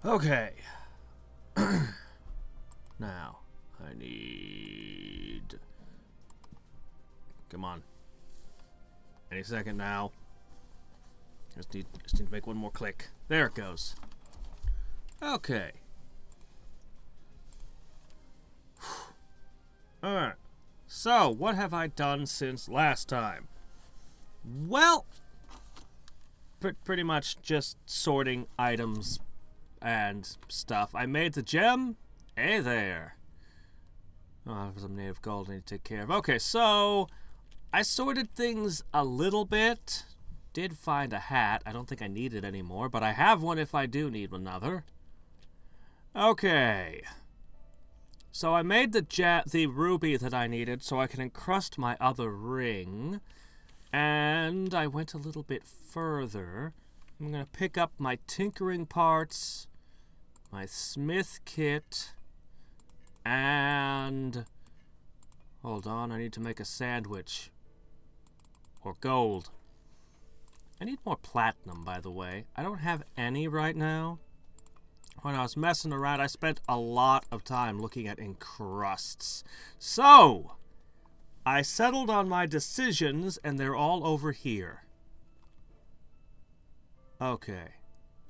Okay. Now, I need... Come on. Any second now. Just need to make one more click. There it goes. Okay. Alright. So, what have I done since last time? Well, pretty much just sorting items and stuff. I made the gem. Hey there. Oh, some native gold I need to take care of. Okay, so I sorted things a little bit. Did find a hat. I don't think I need it anymore, but I have one if I do need another. Okay. So I made the ruby that I needed so I can encrust my other ring. And I went a little bit further. I'm going to pick up my tinkering parts, my smith kit, and... Hold on, I need to make a sandwich. Or gold. I need more platinum, by the way. I don't have any right now. When I was messing around, I spent a lot of time looking at encrusts. So, I settled on my decisions, and they're all over here. Okay.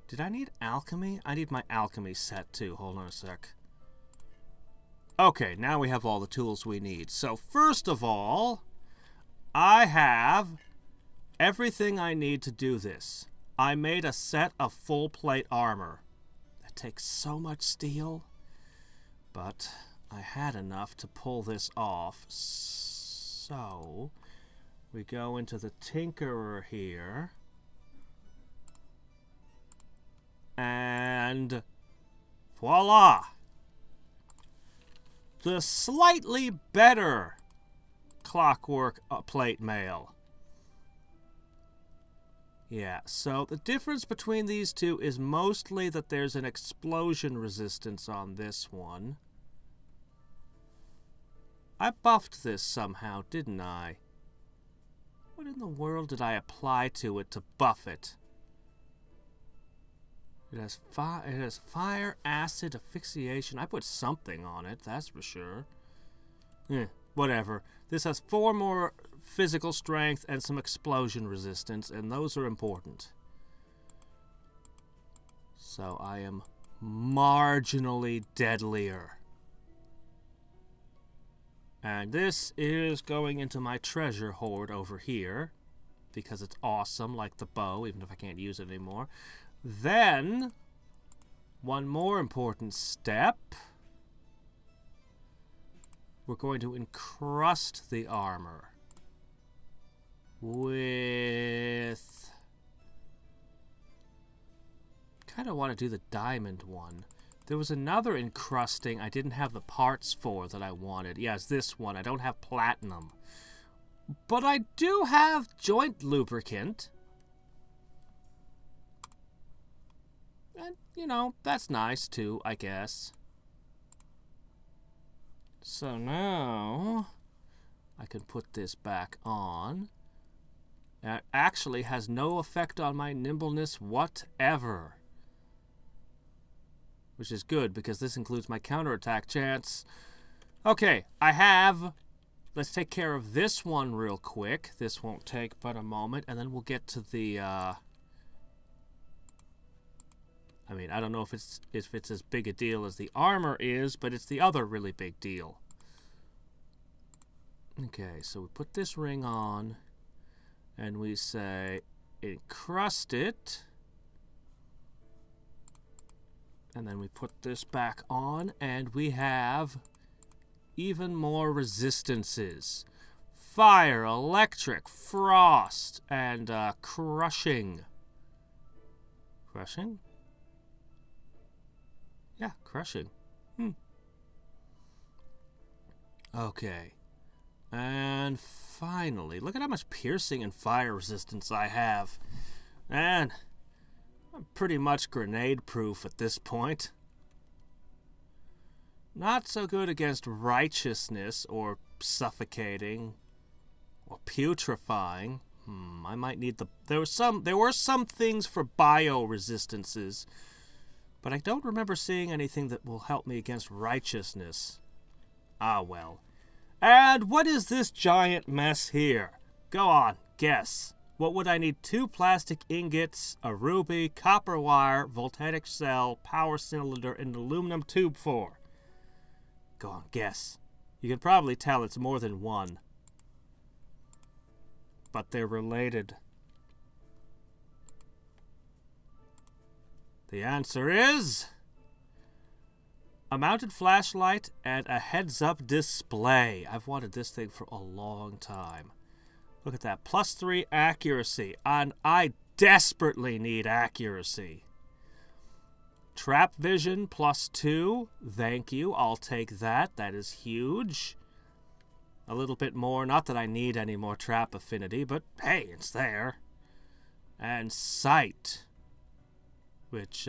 Did I need alchemy? I need my alchemy set, too. Hold on a sec. Okay, now we have all the tools we need. So, first of all, I have everything I need to do this. I made a set of full plate armor. That takes so much steel. But I had enough to pull this off. So, we go into the Tinkerer here. And voila! The slightly better clockwork plate mail. Yeah, so the difference between these two is mostly that there's an explosion resistance on this one. I buffed this somehow, didn't I? What in the world did I apply to it to buff it? It has fire, acid, asphyxiation. I put something on it, that's for sure. Whatever. This has 4 more physical strength and some explosion resistance, and those are important. So I am marginally deadlier. And this is going into my treasure hoard over here, because it's awesome, like the bow, even if I can't use it anymore. Then, one more important step. We're going to encrust the armor with... kind of want to do the diamond one. There was another encrusting I didn't have the parts for that I wanted. Yes, this one. I don't have platinum. But I do have joint lubricant. And, you know, that's nice too, I guess. So now, I can put this back on. It actually has no effect on my nimbleness whatever. Which is good, because this includes my counterattack chance. Okay, I have... Let's take care of this one real quick. This won't take but a moment, and then we'll get to the... I mean, I don't know if it's as big a deal as the armor is, but it's the other really big deal. Okay, so we put this ring on, and we say, encrust it. And then we put this back on, and we have even more resistances. Fire, electric, frost, and crushing. Crushing? Yeah, crushing. Okay. And finally, look at how much piercing and fire resistance I have. Man, I'm pretty much grenade-proof at this point. Not so good against righteousness or suffocating or putrefying. I might need the... There were some things for bio resistances. But I don't remember seeing anything that will help me against righteousness. Ah, well. And what is this giant mess here? Go on, guess. What would I need? 2 plastic ingots, a ruby, copper wire, voltaic cell, power cylinder, and aluminum tube for? Go on, guess. You can probably tell it's more than one. But they're related. The answer is a mounted flashlight and a heads-up display. I've wanted this thing for a long time. Look at that. +3 accuracy. And I desperately need accuracy. Trap vision +2. Thank you. I'll take that. That is huge. A little bit more. Not that I need any more trap affinity, but hey, it's there. And sight, which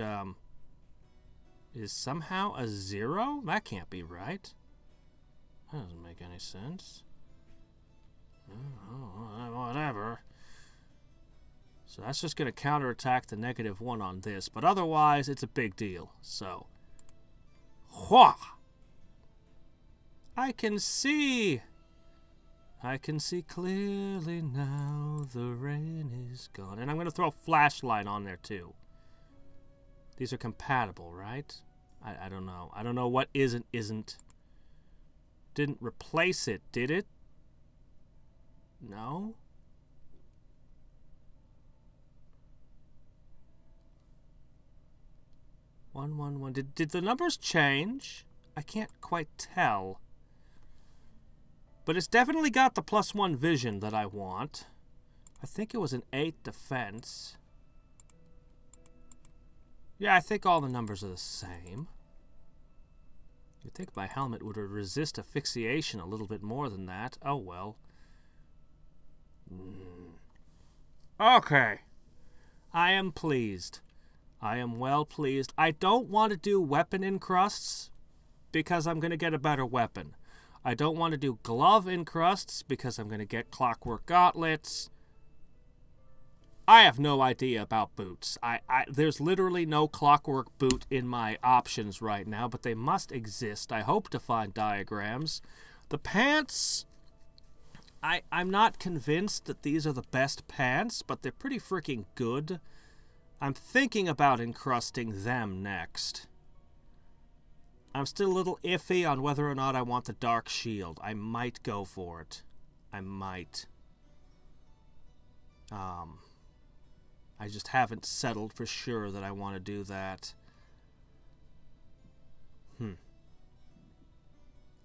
is somehow a 0? That can't be right. That doesn't make any sense. Oh, whatever. So that's just going to counterattack the -1 on this, but otherwise it's a big deal. So, wha! I can see clearly now. The rain is gone, and I'm going to throw a flashlight on there too. These are compatible, right? I don't know. I don't know what isn't. Didn't replace it, did it? No? One, 1, 1. Did the numbers change? I can't quite tell. But it's definitely got the +1 vision that I want. I think it was an 8 defense. Yeah, I think all the numbers are the same. You'd think my helmet would resist asphyxiation a little bit more than that. Oh, well. Okay. I am pleased. I am well pleased. I don't want to do weapon encrusts because I'm going to get a better weapon. I don't want to do glove encrusts because I'm going to get clockwork gauntlets. I have no idea about boots. There's literally no clockwork boot in my options right now, but they must exist. I hope to find diagrams. The pants, I'm not convinced that these are the best pants, but they're pretty freaking good. I'm thinking about encrusting them next. I'm still a little iffy on whether or not I want the dark shield. I might go for it. I might. I just haven't settled for sure that I want to do that.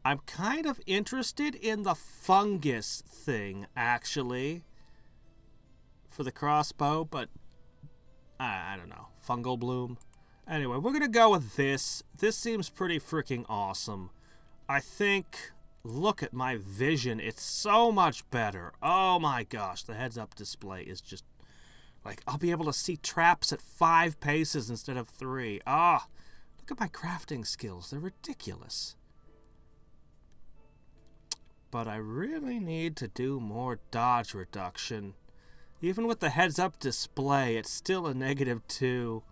I'm kind of interested in the fungus thing, actually, for the crossbow, but I don't know. Fungal bloom? Anyway, we're going to go with this. This seems pretty freaking awesome. I think, look at my vision. It's so much better. Oh my gosh, the heads-up display is just, like, I'll be able to see traps at 5 paces instead of 3. Ah, look at my crafting skills. They're ridiculous. But I really need to do more dodge reduction. Even with the heads-up display, it's still a -2.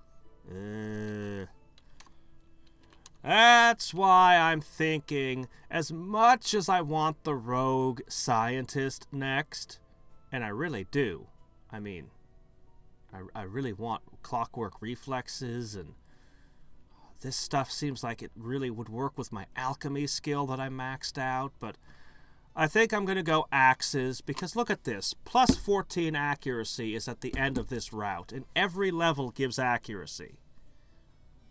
That's why I'm thinking, as much as I want the rogue scientist next, and I really do, I mean, I really want clockwork reflexes, and this stuff seems like it really would work with my alchemy skill that I maxed out, but I think I'm going to go axes, because look at this. +14 accuracy is at the end of this route, and every level gives accuracy.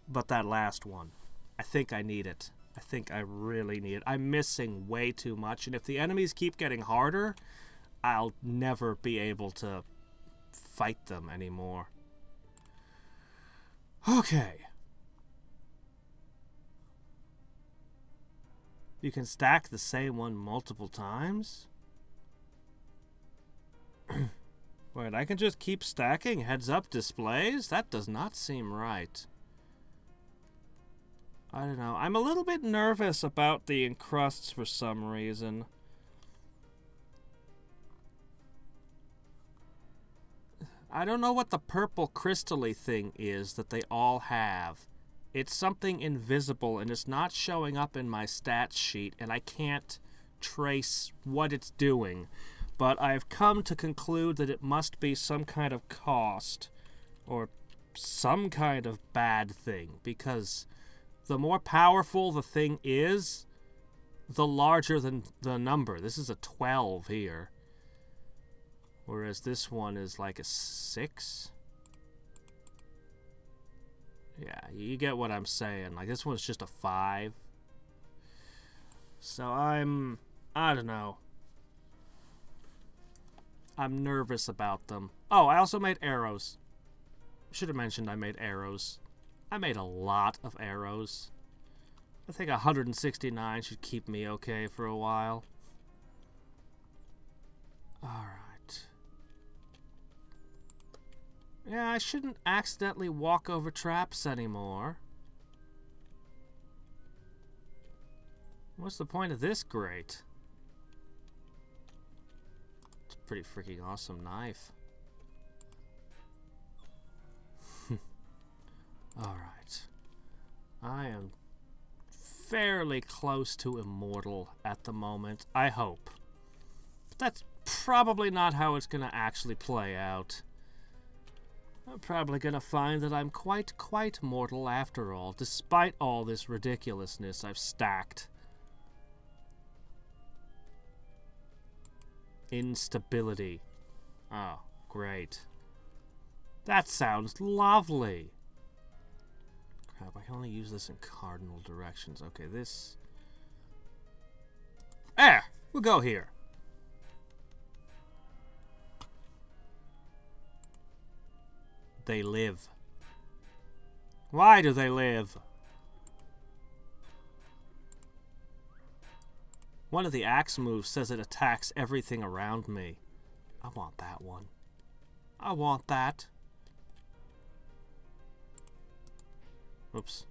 But that last one, I think I need it. I think I really need it. I'm missing way too much, and if the enemies keep getting harder, I'll never be able to fight them anymore. Okay. You can stack the same one multiple times? Wait, I can just keep stacking heads-up displays? That does not seem right. I don't know. I'm a little bit nervous about the encrusts for some reason. I don't know what the purple crystal-y thing is that they all have. It's something invisible, and it's not showing up in my stats sheet, and I can't trace what it's doing. But I've come to conclude that it must be some kind of cost, or some kind of bad thing, because the more powerful the thing is, the larger the number. This is a 12 here, whereas this one is like a 6. Yeah, you get what I'm saying. Like, this one's just a 5. So I don't know. I'm nervous about them. Oh, I also made arrows. Should have mentioned I made arrows. I made a lot of arrows. I think 169 should keep me okay for a while. Alright. Yeah, I shouldn't accidentally walk over traps anymore. What's the point of this grate? It's a pretty freaking awesome knife. Alright. I am fairly close to immortal at the moment, I hope. But that's probably not how it's going to actually play out. I'm probably going to find that I'm quite mortal after all, despite all this ridiculousness I've stacked. Instability. Oh, great. That sounds lovely. Crap, I can only use this in cardinal directions. Okay, this... There! We'll go here. They live. Why do they live? One of the axe moves says it attacks everything around me. I want that one. I want that. Oops.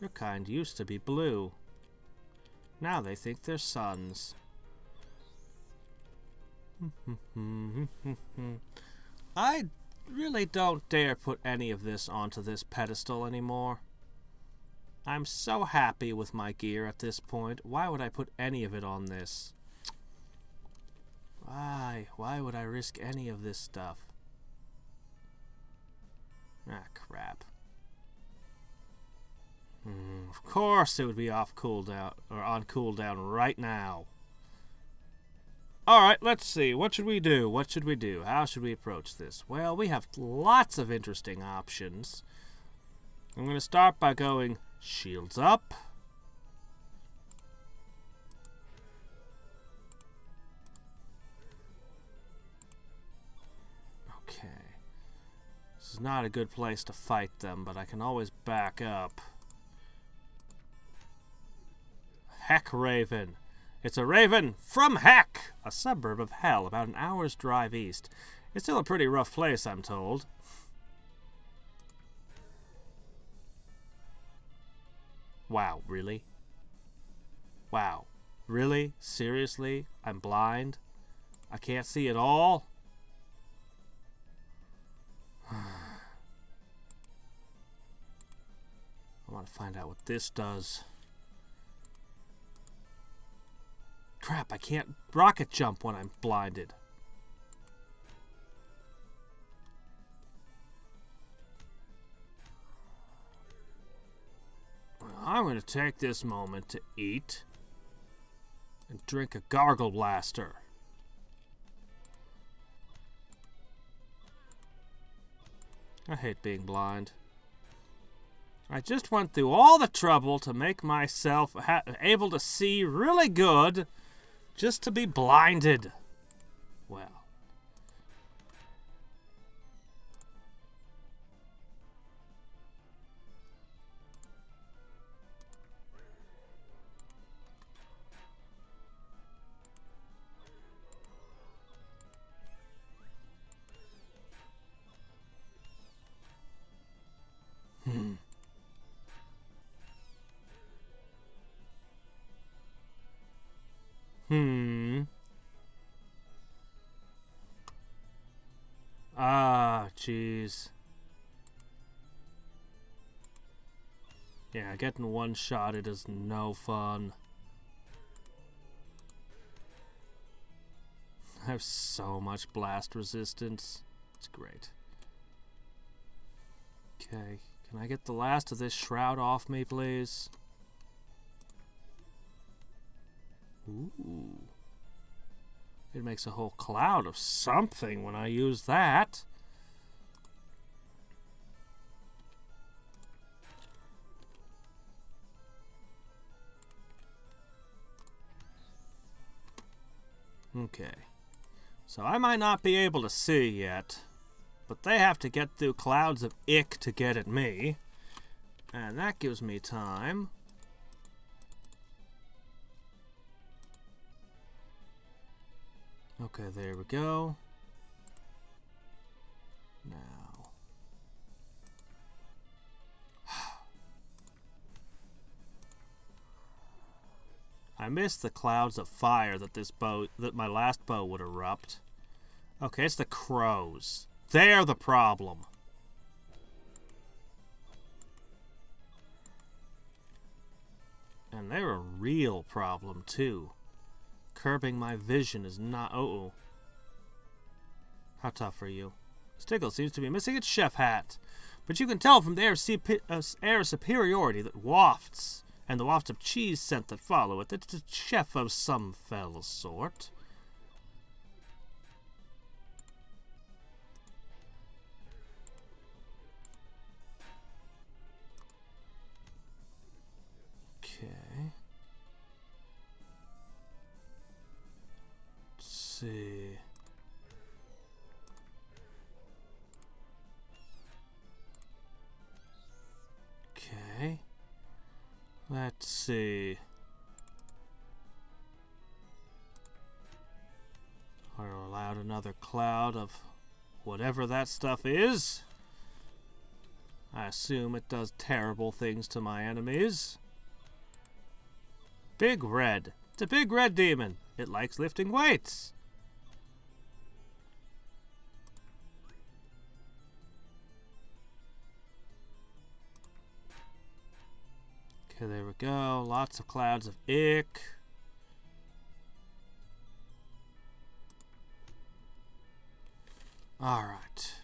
Your kind used to be blue. Now they think they're suns. I really don't dare put any of this onto this pedestal anymore. I'm so happy with my gear at this point. Why would I put any of it on this? Why? Why would I risk any of this stuff? Ah, crap. Of course it would be off cooldown, or on cooldown right now. Alright, let's see. What should we do? What should we do? How should we approach this? Well, we have lots of interesting options. I'm going to start by going shields up. Okay. This is not a good place to fight them, but I can always back up. Heck Raven. It's a raven from Heck, a suburb of Hell, about an hour's drive east. It's still a pretty rough place, I'm told. Wow, really? Wow. Really? Seriously? I'm blind? I can't see at all? I want to find out what this does. Crap, I can't rocket jump when I'm blinded. Well, I'm going to take this moment to eat and drink a gargle blaster. I hate being blind. I just went through all the trouble to make myself able to see really good, just to be blinded. Well. Ah, jeez. Yeah, getting one-shotted is no fun. I have so much blast resistance. It's great. Okay, can I get the last of this shroud off me, please? Ooh. It makes a whole cloud of something when I use that. Okay. So I might not be able to see yet, but they have to get through clouds of ick to get at me. And that gives me time. Okay, there we go. Now. I missed the clouds of fire that my last bow would erupt. Okay, it's the crows. They're the problem. And they're a real problem, too. Curbing my vision is not... Uh-oh. How tough are you? Stickle seems to be missing its chef hat. But you can tell from the air superiority that wafts, and the wafts of cheese scent that follow it, that it's a chef of some fell sort. Okay. Let's see. Okay. Let's see. Are allowed another cloud of whatever that stuff is. I assume it does terrible things to my enemies. Big Red. It's a big red demon. It likes lifting weights. Okay, there we go. Lots of clouds of ick. Alright.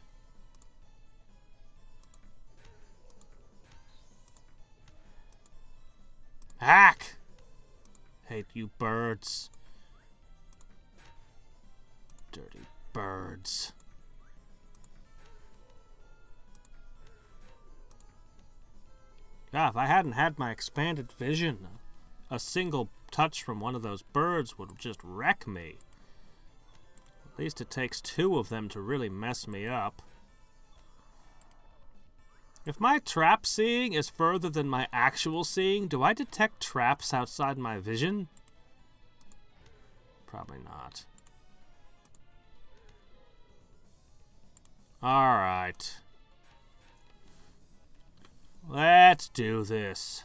Hack! Hate you birds. Dirty birds. God, if I hadn't had my expanded vision, a single touch from one of those birds would just wreck me. At least it takes two of them to really mess me up. If my trap seeing is further than my actual seeing, do I detect traps outside my vision? Probably not. Alright. Let's do this.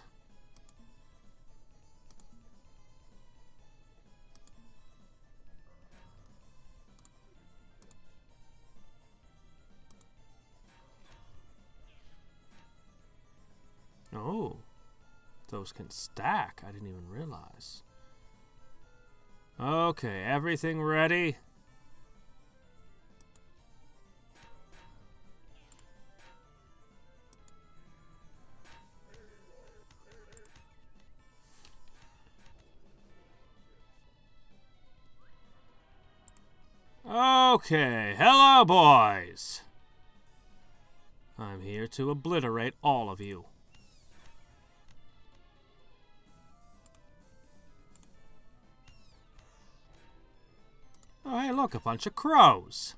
Oh, those can stack. I didn't even realize. Okay, everything ready? Okay, hello boys. I'm here to obliterate all of you. Oh, hey, look, a bunch of crows.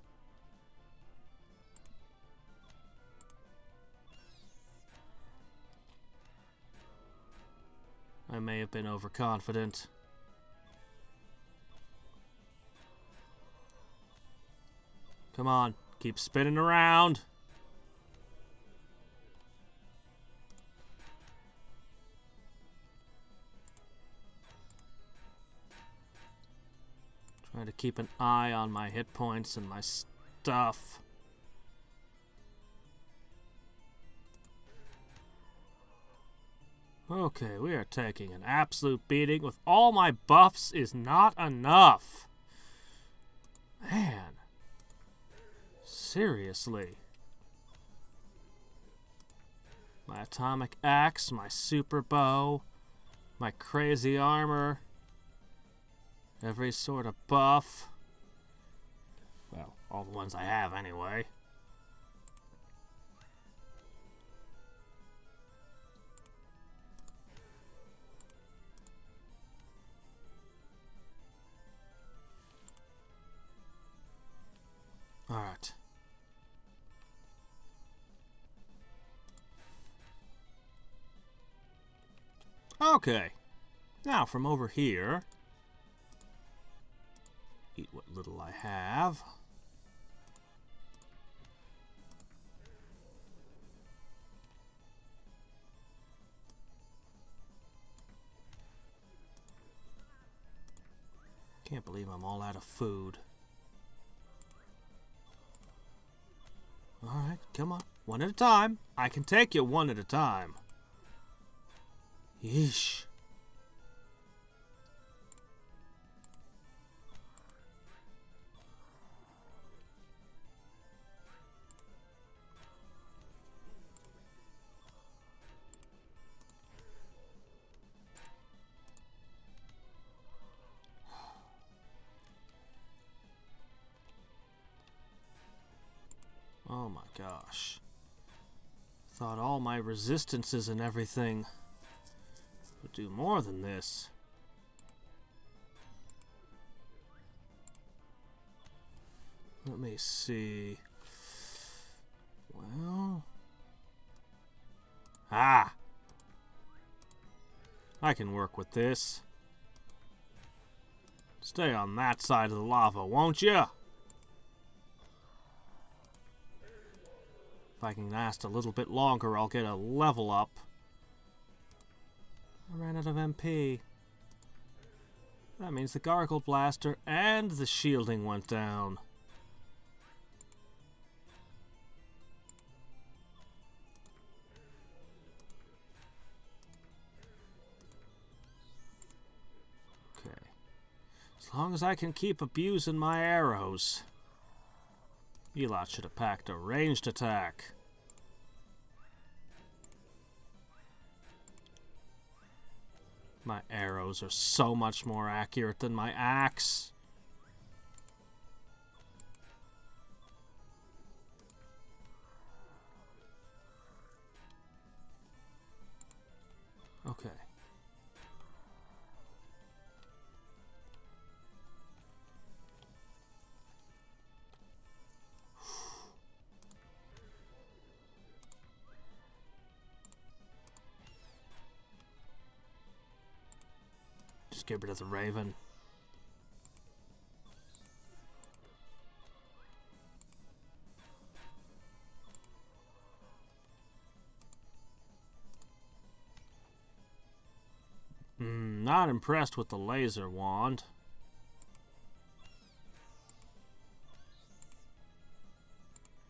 I may have been overconfident. Come on, keep spinning around. Trying to keep an eye on my hit points and my stuff. Okay, we are taking an absolute beating. With all my buffs is not enough. Man. Seriously. My atomic axe, my super bow, my crazy armor, every sort of buff. Well, all the ones I have anyway. Alright. Okay. Now from over here, eat what little I have. Can't believe I'm all out of food. Alright, come on. One at a time. I can take you one at a time. Yeesh. Oh my gosh. Thought all my resistances and everything would do more than this. Let me see. Well... Ah! I can work with this. Stay on that side of the lava, won't you? If I can last a little bit longer, I'll get a level up. I ran out of MP. That means the Gargle Blaster and the shielding went down. Okay. As long as I can keep abusing my arrows. You lot should have packed a ranged attack. My arrows are so much more accurate than my axe. Okay. Just get rid of the raven. Not impressed with the laser wand.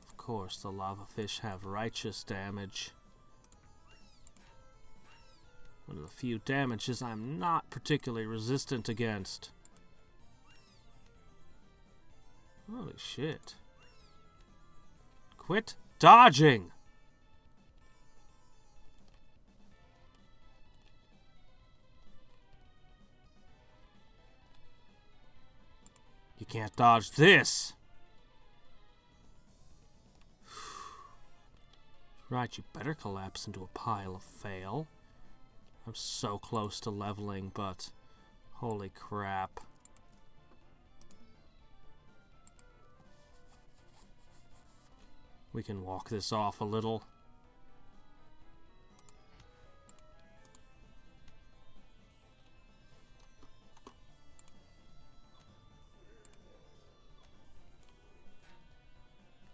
Of course, the lava fish have righteous damage. One of the few damages I'm not particularly resistant against. Holy shit. Quit dodging! You can't dodge this! Right, you better collapse into a pile of fail. I'm so close to leveling, but holy crap. We can walk this off a little.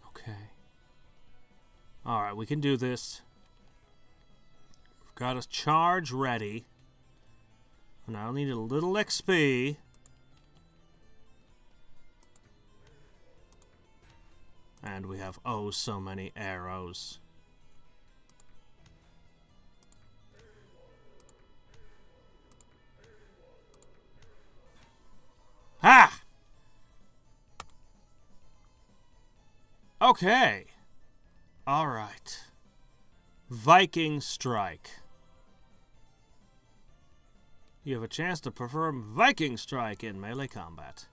Okay. Alright, we can do this. Got a charge ready. And I'll need a little XP. And we have oh so many arrows. Okay. Alright. Viking Strike. You have a chance to perform Viking Strike in melee combat.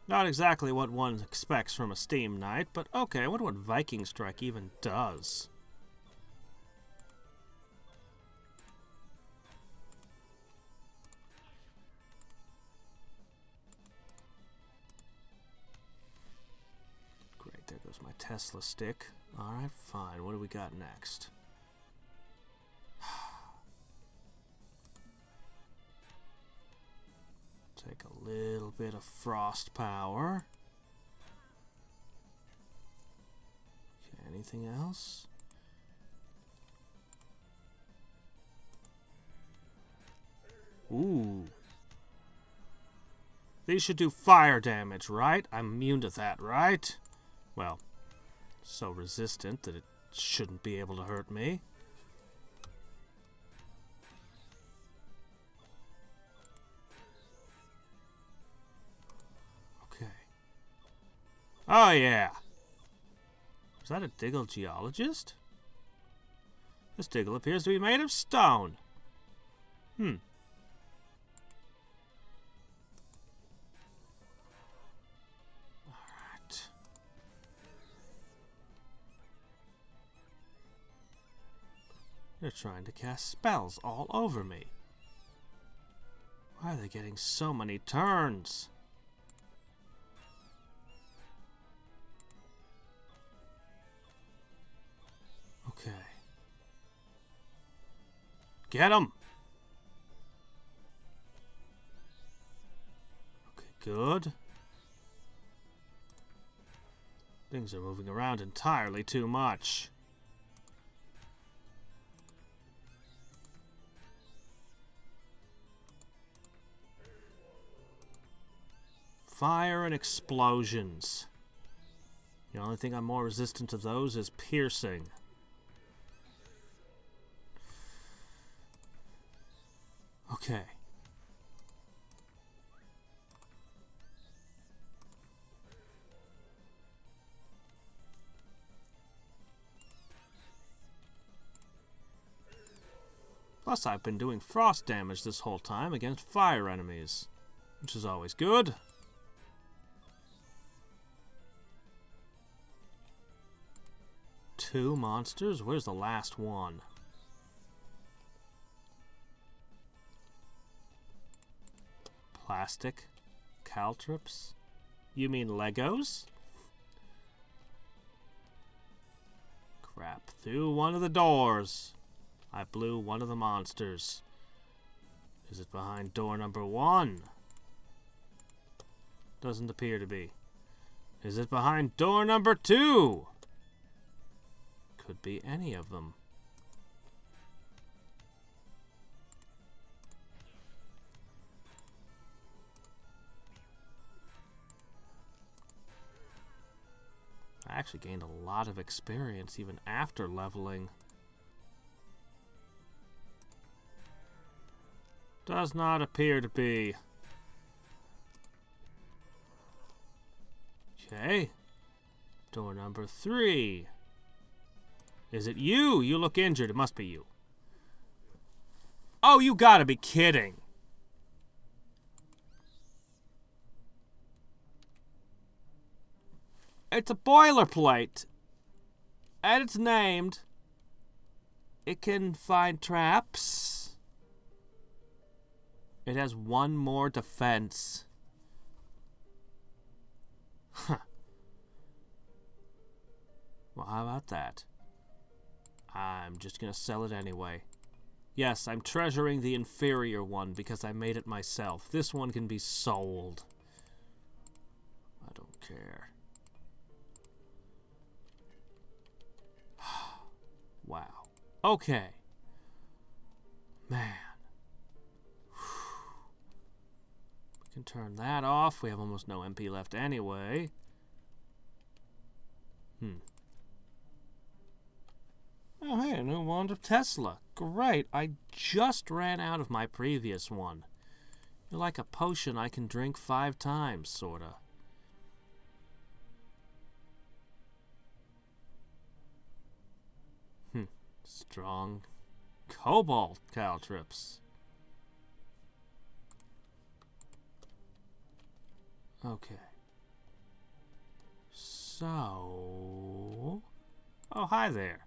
Not exactly what one expects from a Steam Knight, but okay, I wonder what Viking Strike even does. Great, there goes my Tesla stick. Alright, fine. What do we got next? Take a little bit of frost power. Okay, anything else? Ooh. These should do fire damage, right? I'm immune to that, right? Well, so resistant that it shouldn't be able to hurt me. Oh, yeah. Is that a Diggle geologist? This Diggle appears to be made of stone. Alright. They're trying to cast spells all over me. Why are they getting so many turns? Okay. Get him! Okay, good. Things are moving around entirely too much. Fire and explosions. The only thing I'm more resistant to those is piercing. Okay. Plus, I've been doing frost damage this whole time against fire enemies, which is always good. Two monsters? Where's the last one? Plastic caltrops? You mean Legos? Crap. Through one of the doors. I blew one of the monsters. Is it behind door number 1? Doesn't appear to be. Is it behind door number 2? Could be any of them. I actually gained a lot of experience even after leveling. Does not appear to be. Okay. Door number 3. Is it you? You look injured. It must be you. Oh, you gotta be kidding. It's a boilerplate. And it's named. It can find traps. It has 1 more defense. Huh. Well, how about that? I'm just gonna sell it anyway. Yes, I'm treasuring the inferior one because I made it myself. This one can be sold. I don't care. Wow. Okay. Man. We can turn that off. We have almost no MP left anyway. Oh, hey, a new wand of Tesla. Great. I just ran out of my previous one. You're like a potion I can drink 5 times, sorta. Strong cobalt caltrips. Okay. So... Oh, hi there.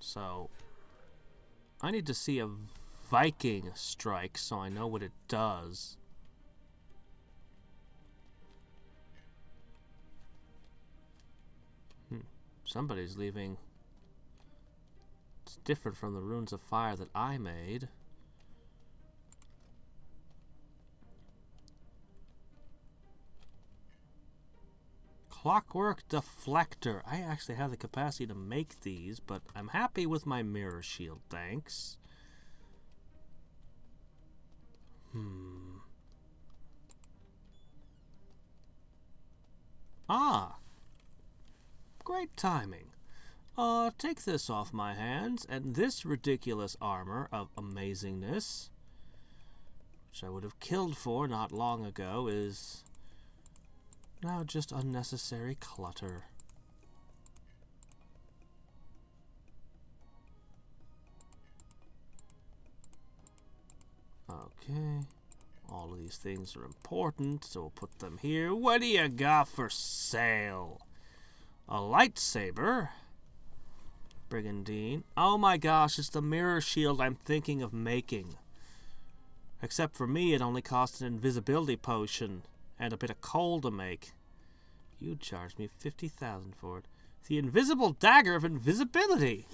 So... I need to see a Viking strike so I know what it does. Somebody's leaving. It's different from the runes of fire that I made. Clockwork deflector. I actually have the capacity to make these, but I'm happy with my mirror shield, thanks. Ah! Great timing. Take this off my hands, and this ridiculous armor of amazingness, which I would have killed for not long ago, is now just unnecessary clutter. Okay. All of these things are important, so we'll put them here. What do you got for sale? A lightsaber? Brigandine. Oh my gosh, it's the mirror shield I'm thinking of making. Except for me, it only cost an invisibility potion and a bit of coal to make. You charged me 50,000 for it. The invisible dagger of invisibility.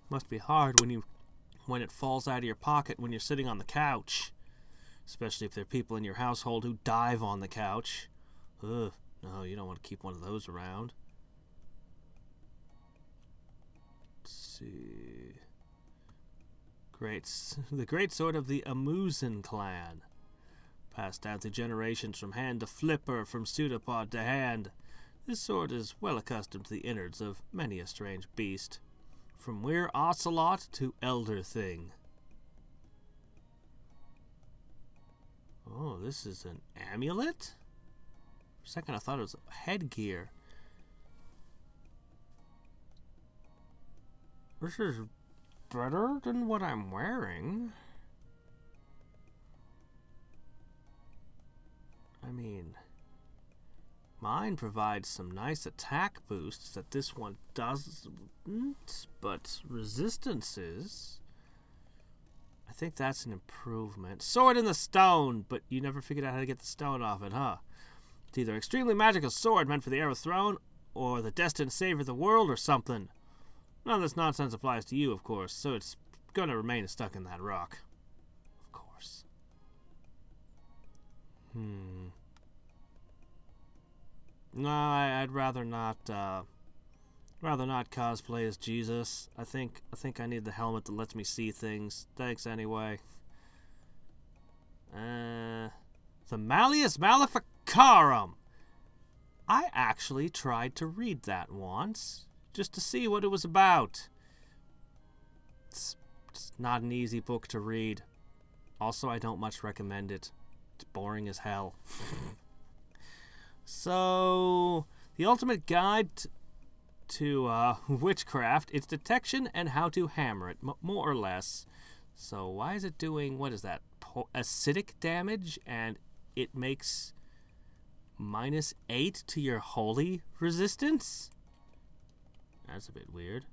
Must be hard when it falls out of your pocket when you're sitting on the couch. Especially if there are people in your household who dive on the couch. Ugh, no, you don't want to keep one of those around. Let's see. The great sword of the Amusin clan. Passed down through generations from hand to flipper, from pseudopod to hand. This sword is well accustomed to the innards of many a strange beast. From weir ocelot to elder thing. Oh, this is an amulet? For a second I thought it was headgear. This is better than what I'm wearing. I mean, mine provides some nice attack boosts that this one doesn't, but resistances, I think that's an improvement. Sword in the stone, but you never figured out how to get the stone off it, huh? It's either extremely magical sword meant for the heir of throne, or the destined savior of the world, or something. None of this nonsense applies to you, of course, so it's going to remain stuck in that rock. Of course. No, I'd rather not cosplay as Jesus. I think I need the helmet that lets me see things. Thanks anyway. The Malleus Maleficarum. I actually tried to read that once, just to see what it was about. It's not an easy book to read. Also, I don't much recommend it. It's boring as hell. So, the ultimate guide to witchcraft, its detection and how to hammer it, more or less. So why is it doing, what is that, acidic damage, and it makes -8 to your holy resistance? That's a bit weird.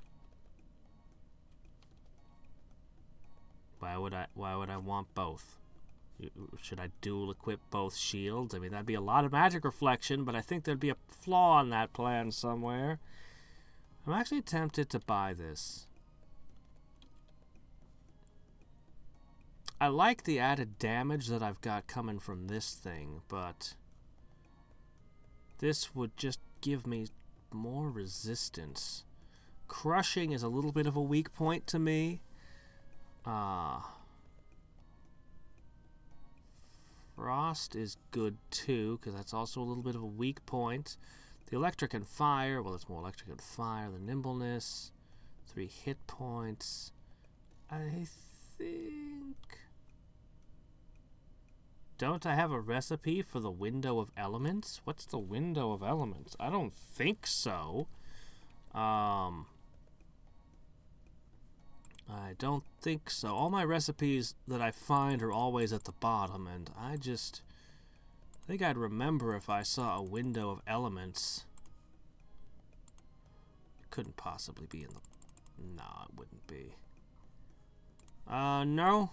Why would I want both? Should I dual equip both shields? I mean, that'd be a lot of magic reflection, but I think there'd be a flaw in that plan somewhere. I'm actually tempted to buy this. I like the added damage that I've got coming from this thing, but this would just give me more resistance. Crushing is a little bit of a weak point to me. Frost is good too, because that's also a little bit of a weak point. The electric and fire, well, it's more electric and fire. The nimbleness, 3 hit points. I think don't I have a recipe for the window of elements? What's the window of elements? I don't think so. I don't think so. All my recipes that I find are always at the bottom, and I think I'd remember if I saw a window of elements. It couldn't possibly be in the... No, it wouldn't be. No.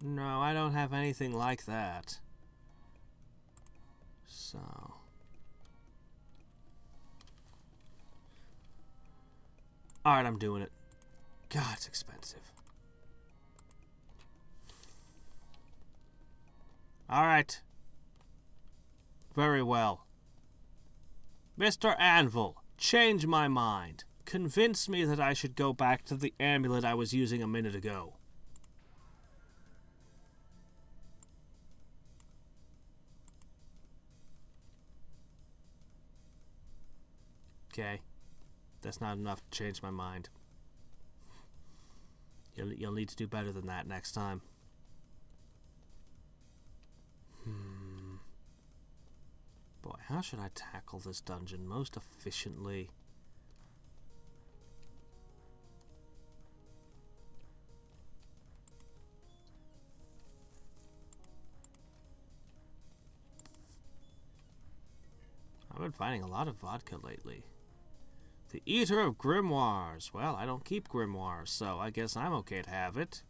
No, I don't have anything like that. So... Alright, I'm doing it. God, it's expensive. Alright. Very well. Mr. Anvil, change my mind. Convince me that I should go back to the amulet I was using a minute ago. Okay. That's not enough to change my mind. You'll need to do better than that next time. Boy, how should I tackle this dungeon most efficiently? I've been finding a lot of vodka lately. The Eater of Grimoires. Well, I don't keep grimoires, so I guess I'm okay to have it.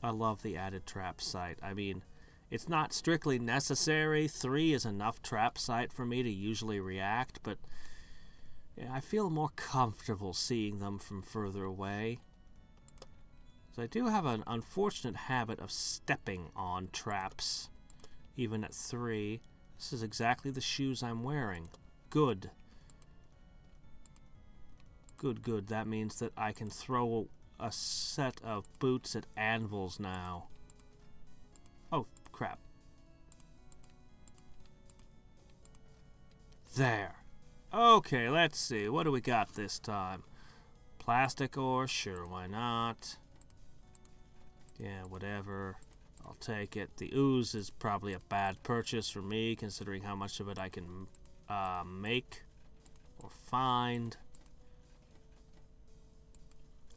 I love the added trap site. I mean, it's not strictly necessary. 3 is enough trap site for me to usually react, but I feel more comfortable seeing them from further away. So I do have an unfortunate habit of stepping on traps, even at 3. This is exactly the shoes I'm wearing. Good. Good, good. That means that I can throw a set of boots at anvils now. Oh, crap. There. Okay, let's see. What do we got this time? Plastic ore? Sure, why not? Yeah, whatever. I'll take it. The ooze is probably a bad purchase for me, considering how much of it I can make or find.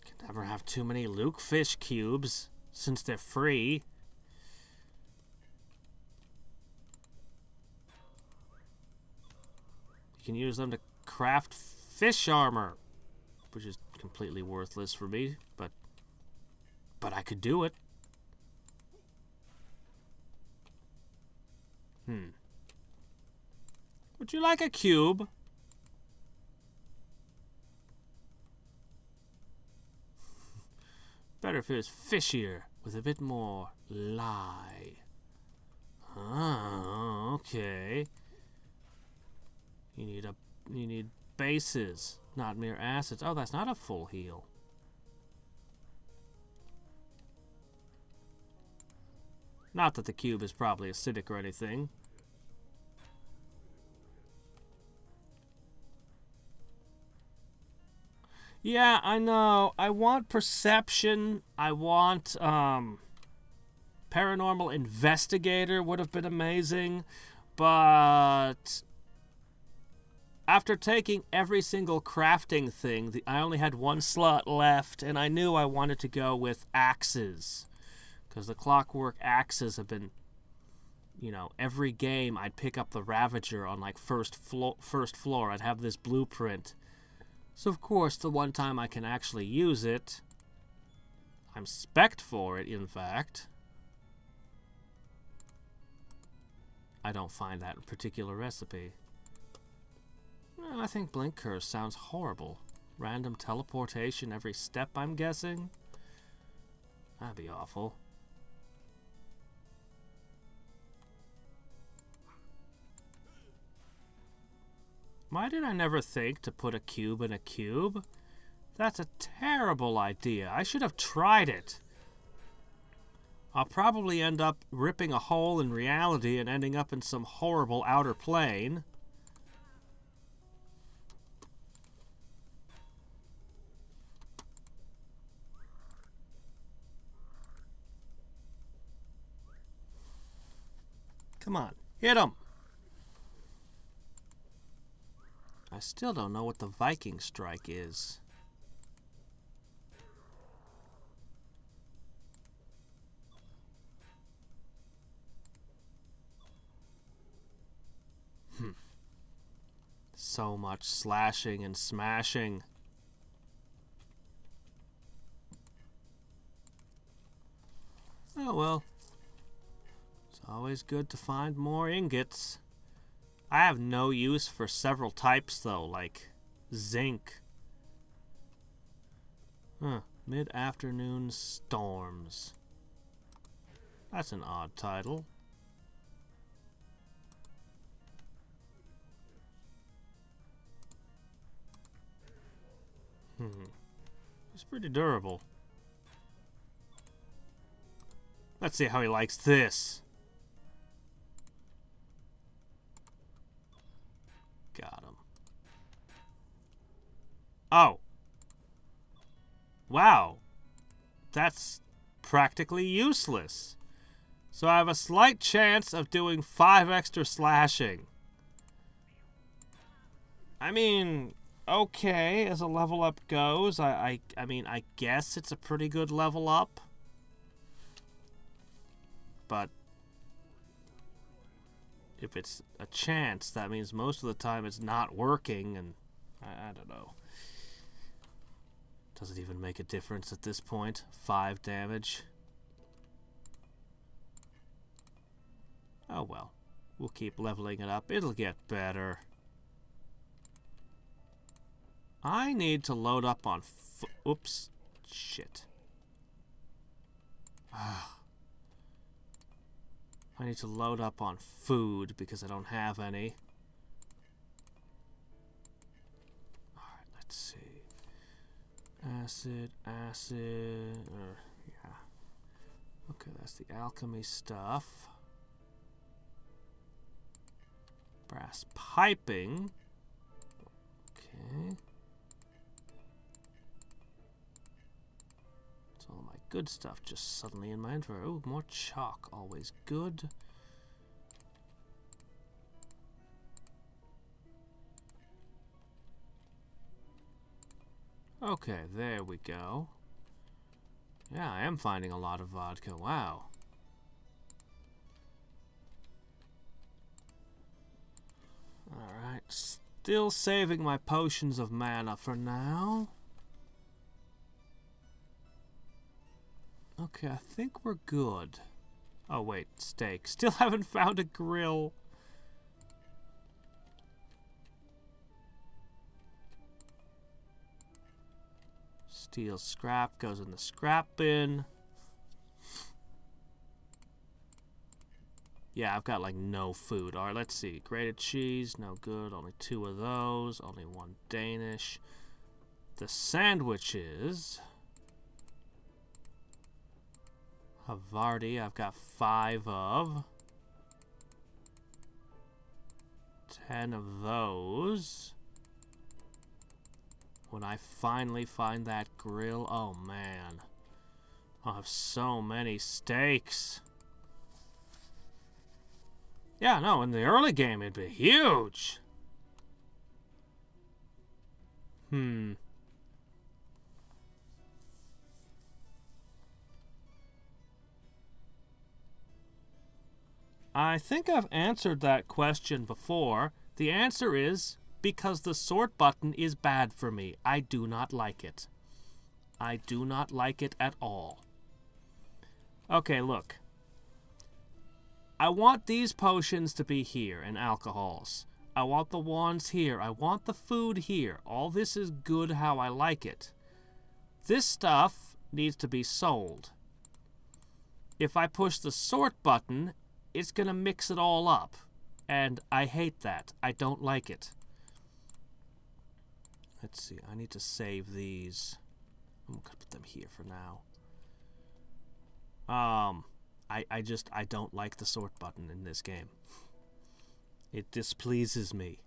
Can never have too many Lukefish cubes, since they're free. You can use them to craft fish armor, which is completely worthless for me, but I could do it. Would you like a cube? Better if it was fishier, with a bit more lie. Ah, okay. You need bases, not mere acids. Oh, that's not a full heal. Not that the cube is probably acidic or anything. Yeah, I know. I want perception. I want, paranormal investigator would have been amazing. But after taking every single crafting thing, I only had 1 slot left, and I knew I wanted to go with axes. Because the clockwork axes have been, you know, every game I'd pick up the Ravager on, like, first floor. I'd have this blueprint. So, of course, the one time I can actually use it, I'm spec'd for it, in fact. I don't find that particular recipe. Well, I think Blink Curse sounds horrible. Random teleportation every step, I'm guessing? That'd be awful. Why did I never think to put a cube in a cube? That's a terrible idea. I should have tried it. I'll probably end up ripping a hole in reality and ending up in some horrible outer plane. Come on, hit him! I still don't know what the Viking strike is. So much slashing and smashing. Oh well. It's always good to find more ingots. I have no use for several types though, like zinc. Mid-afternoon storms. That's an odd title. It's pretty durable. Let's see how he likes this. Got him. Oh. Wow. That's practically useless. So I have a slight chance of doing 5 extra slashing. I mean, okay, as a level up goes, I mean, I guess it's a pretty good level up. But if it's a chance, that means most of the time it's not working, and I don't know. Does it even make a difference at this point? 5 damage. Oh well. We'll keep leveling it up. It'll get better. I need to load up on oops. Shit. I need to load up on food because I don't have any. Alright, let's see. Acid. Yeah. Okay, that's the alchemy stuff. Brass piping. Okay. It's all my good stuff just suddenly in my inventory. Oh, more chalk. Always good. Okay, there we go. Yeah, I am finding a lot of vodka. Wow. Alright, still saving my potions of mana for now. Okay, I think we're good. Oh wait, steak. Still haven't found a grill. Steel scrap goes in the scrap bin. Yeah, I've got like no food. Alright, let's see. Grated cheese, no good. Only 2 of those. Only 1 Danish. The sandwiches. Havarti, I've got 5 of. 10 of those. When I finally find that grill, oh man. I'll have so many steaks. Yeah, no, in the early game it'd be huge. I think I've answered that question before. The answer is because the sort button is bad for me. I do not like it. I do not like it at all. Okay, look. I want these potions to be here and alcohols. I want the wands here. I want the food here. All this is good how I like it. This stuff needs to be sold. If I push the sort button, it's going to mix it all up. And I hate that. I don't like it. Let's see. I need to save these. I'm going to put them here for now. I don't like the sort button in this game. It displeases me.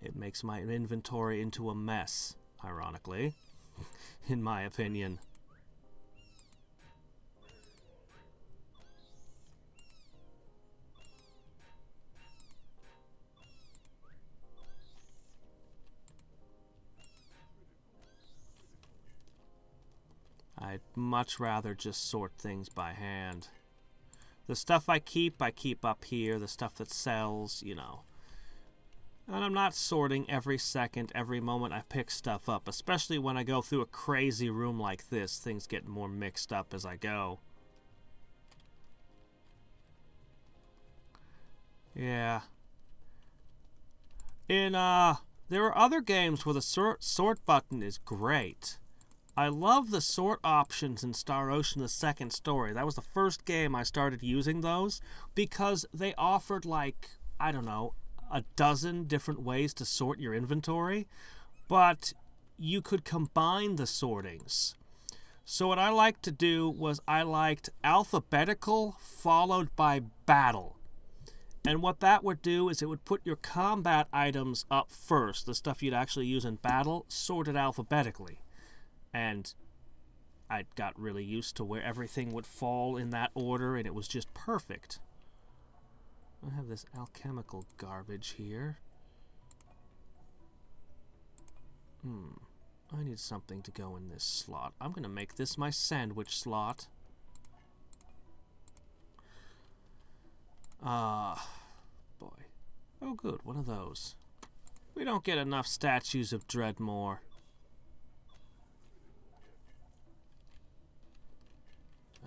It makes my inventory into a mess, ironically, in my opinion. I'd much rather just sort things by hand. The stuff I keep up here. The stuff that sells, you know. And I'm not sorting every second, every moment I pick stuff up. Especially when I go through a crazy room like this. Things get more mixed up as I go. Yeah. There are other games where the sort button is great. I love the sort options in Star Ocean: The Second Story. That was the first game I started using those because they offered, like, I don't know, a dozen different ways to sort your inventory, but you could combine the sortings. So what I liked to do was I liked alphabetical followed by battle. And what that would do is it would put your combat items up first, the stuff you'd actually use in battle, sorted alphabetically. And I got really used to where everything would fall in that order, and it was just perfect. I have this alchemical garbage here. I need something to go in this slot. I'm going to make this my sandwich slot. Boy. Oh, good. One of those. We don't get enough statues of Dredmor.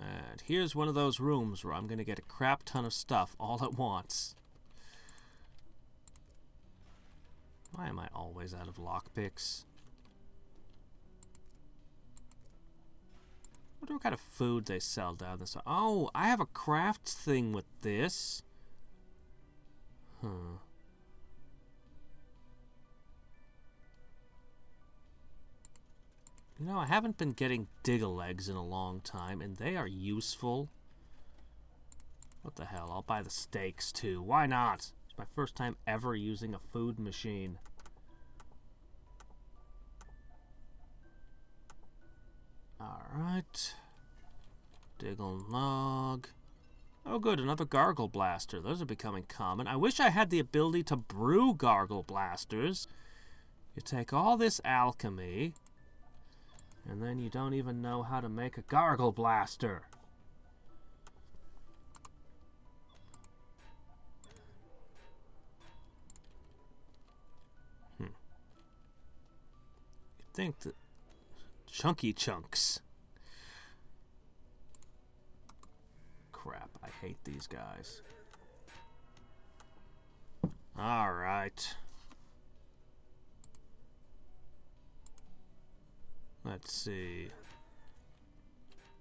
And here's one of those rooms where I'm going to get a crap ton of stuff all at once. Why am I always out of lockpicks? I wonder what kind of food they sell down this. Oh, I have a crafts thing with this. Huh. You know, I haven't been getting diggle eggs in a long time, and they are useful. What the hell? I'll buy the steaks, too. Why not? It's my first time ever using a food machine. Alright. Diggle log. Oh good, another gargle blaster. Those are becoming common. I wish I had the ability to brew gargle blasters. You take all this alchemy, and then you don't even know how to make a gargle blaster. You'd think that chunky chunks. Crap, I hate these guys. Alright. Let's see.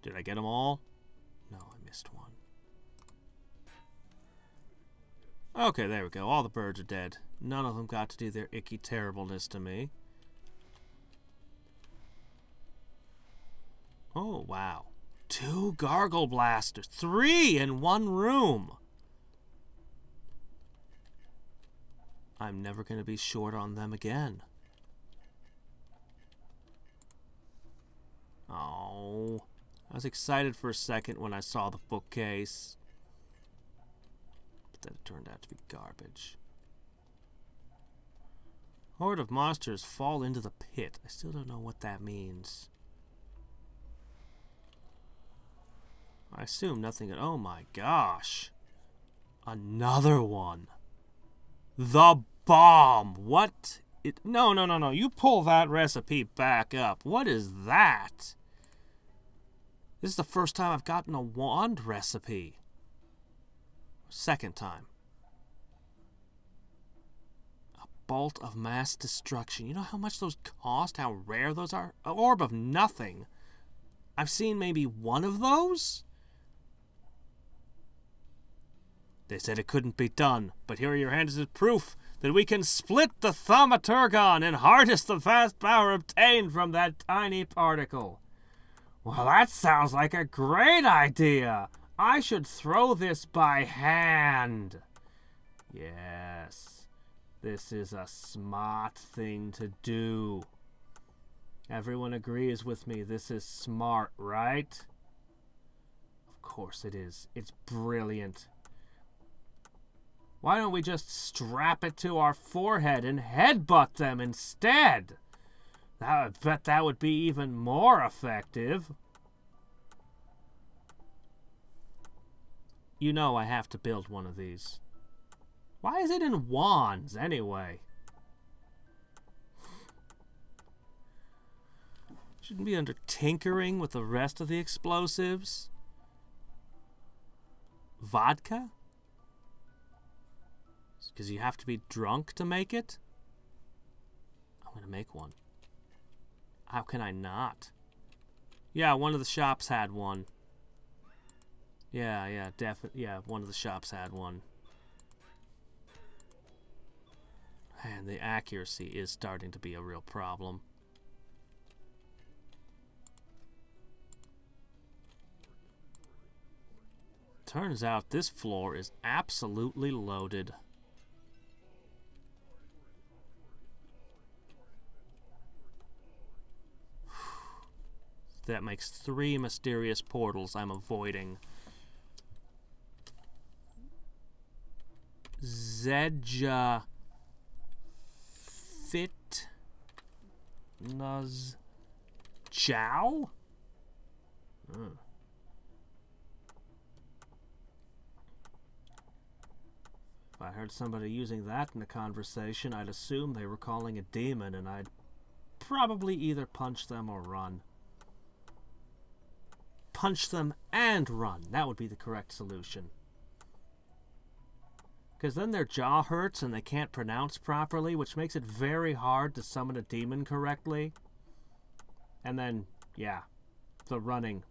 Did I get them all? No, I missed one. Okay, there we go. All the birds are dead. None of them got to do their icky terribleness to me. Oh, wow. 2 gargle blasters. 3 in one room. I'm never going to be short on them again. Oh. I was excited for a second when I saw the bookcase. But then it turned out to be garbage. Horde of monsters fall into the pit. I still don't know what that means. I assume nothing. Oh my gosh. Another one. The bomb. What? No. You pull that recipe back up. What is that? This is the first time I've gotten a wand recipe. Second time. A bolt of mass destruction. You know how much those cost? How rare those are? An orb of nothing. I've seen maybe one of those? They said it couldn't be done, but here are your hands as proof that we can split the Thaumaturgon and harness the vast power obtained from that tiny particle. Well, that sounds like a great idea. I should throw this by hand. Yes, this is a smart thing to do. Everyone agrees with me. This is smart, right? Of course it is. It's brilliant. Why don't we just strap it to our forehead and headbutt them instead? I bet that would be even more effective. You know I have to build one of these. Why is it in wands, anyway? Shouldn't be under tinkering with the rest of the explosives. Vodka? Because you have to be drunk to make it? I'm gonna make one. How can I not? Yeah, one of the shops had one. Yeah, definitely. Yeah, one of the shops had one. And the accuracy is starting to be a real problem. Turns out this floor is absolutely loaded. That makes 3 mysterious portals I'm avoiding. Zedja Fit Nuz Chow? If I heard somebody using that in a conversation, I'd assume they were calling a demon, and I'd probably either punch them or run. Punch them and run. That would be the correct solution. Because then their jaw hurts and they can't pronounce properly, which makes it very hard to summon a demon correctly. And then, yeah, the running.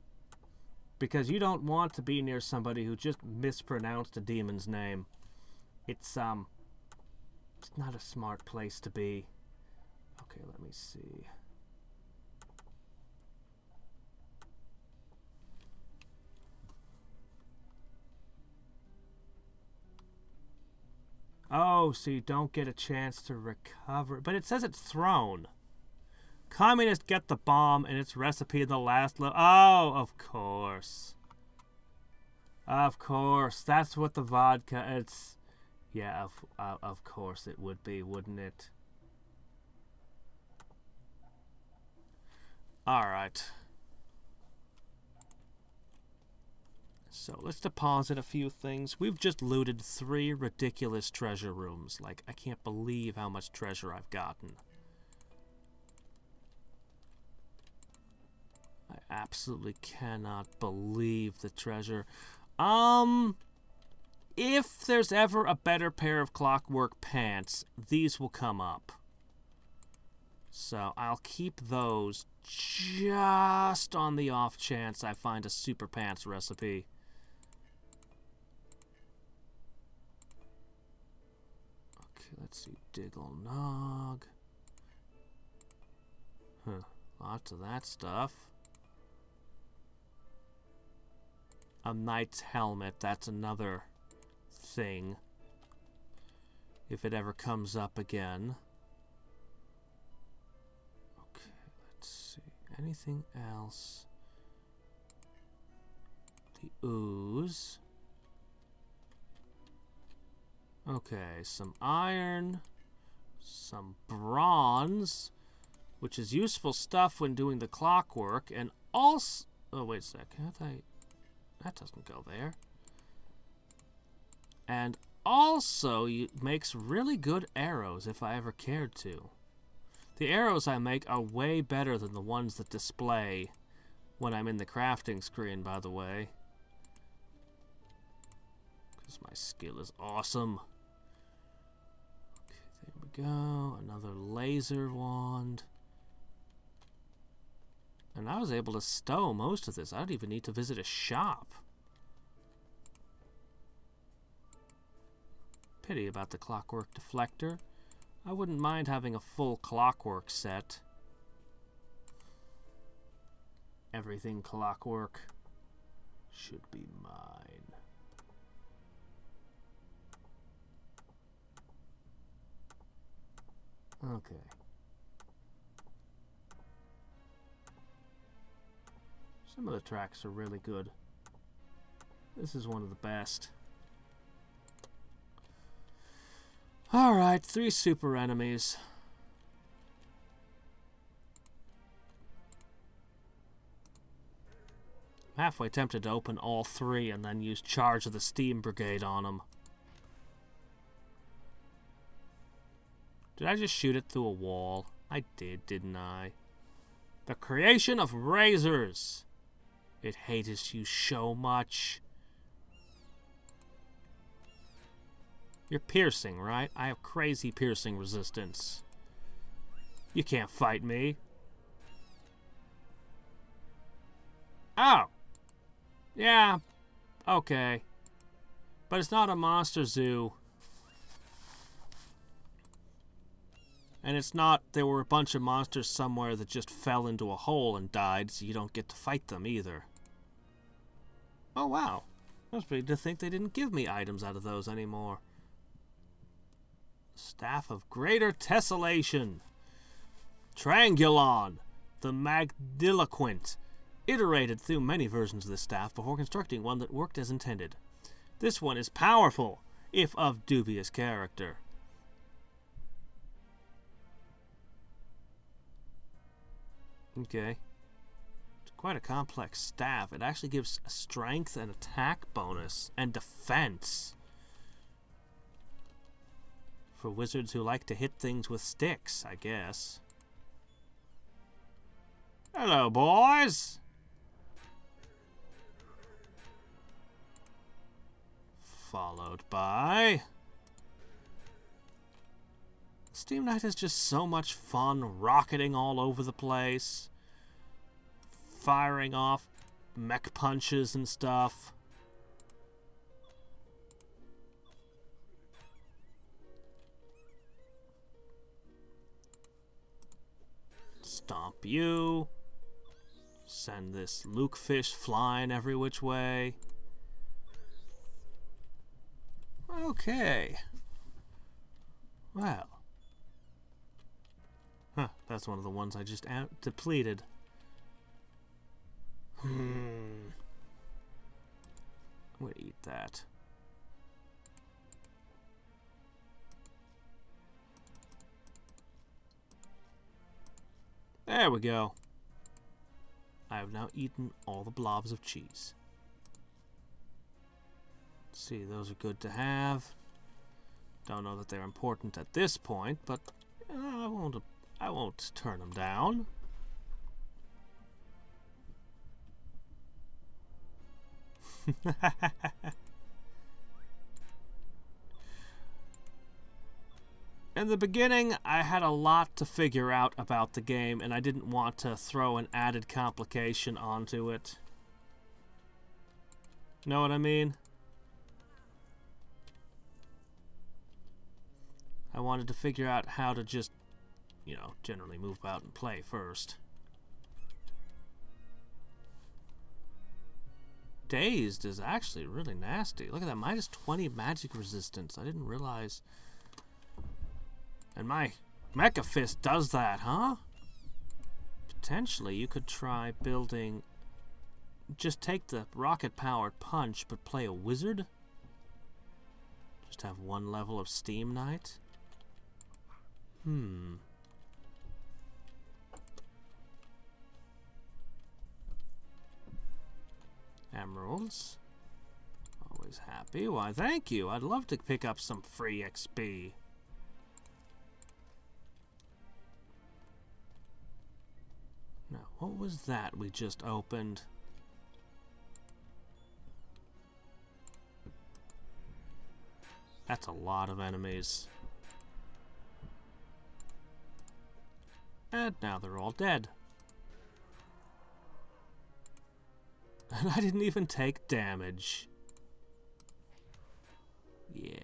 Because you don't want to be near somebody who just mispronounced a demon's name. It's not a smart place to be. Okay, let me see. Oh, so you don't get a chance to recover. But it says it's thrown. Communists get the bomb and its recipe in the last level. Oh, of course. Of course. That's what the vodka... It's... Yeah, of course it would be, wouldn't it? Alright. So let's deposit a few things. We've just looted 3 ridiculous treasure rooms. Like, I can't believe how much treasure I've gotten. I absolutely cannot believe the treasure. If there's ever a better pair of clockwork pants, these will come up. So I'll keep those just on the off chance I find a super pants recipe. Okay, let's see. Diggle Nog. Huh. Lots of that stuff. A knight's helmet. That's another thing. If it ever comes up again. Okay, let's see. Anything else? The ooze. Okay, some iron. Some bronze. Which is useful stuff when doing the clockwork. And also... Oh, wait a sec. That doesn't go there. And also makes really good arrows if I ever cared to. The arrows I make are way better than the ones that display when I'm in the crafting screen, by the way. Because my skill is awesome. Okay, there we go. Another laser wand. And I was able to stow most of this. I don't even need to visit a shop. Pity about the clockwork deflector. I wouldn't mind having a full clockwork set. Everything clockwork should be mine. Okay. Some of the tracks are really good. This is one of the best. Alright, 3 super enemies. halfway tempted to open all three and then use Charge of the Steam Brigade on them. Did I just shoot it through a wall? I did, didn't I? The creation of razors. It hates you so much. You're piercing, right? I have crazy piercing resistance. You can't fight me. Oh. Yeah. Okay. But it's not a monster zoo. And it's not, there were a bunch of monsters somewhere that just fell into a hole and died, so you don't get to fight them either. Oh, wow. I was beginning to think they didn't give me items out of those anymore. Staff of Greater Tessellation. Triangulon. The Magniloquent. Iterated through many versions of this staff before constructing one that worked as intended. This one is powerful, if of dubious character. Okay. It's quite a complex staff. It actually gives a strength and attack bonus and defense. For wizards who like to hit things with sticks, I guess. Hello, boys! Followed by... Steam Knight is just so much fun, rocketing all over the place. Firing off mech punches and stuff. Stomp you. Send this Luke fish flying every which way. Okay. Well. Huh, that's one of the ones I just depleted. I'm gonna eat that. There we go. I have now eaten all the blobs of cheese. Let's see, those are good to have. Don't know that they're important at this point, but I won't turn them down. In the beginning, I had a lot to figure out about the game, and I didn't want to throw an added complication onto it. Know what I mean? I wanted to figure out how to just, you know, generally move about and play first. Dazed is actually really nasty. Look at that, minus 20 magic resistance. I didn't realize. And my Mecha Fist does that, huh? Potentially, you could try building... Just take the rocket-powered punch, but play a wizard? Just have one level of Steam Knight? Emeralds. Always happy. Why, thank you. I'd love to pick up some free XP. Now, what was that we just opened? That's a lot of enemies. And now they're all dead. And I didn't even take damage. Yeah.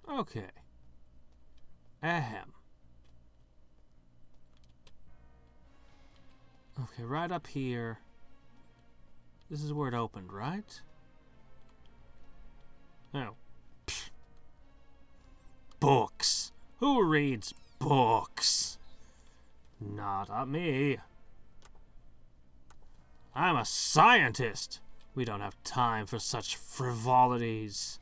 Okay. Ahem. Okay, right up here. This is where it opened, right? Oh. Pfft. Books. Who reads books? Not me. I'm a scientist. We don't have time for such frivolities.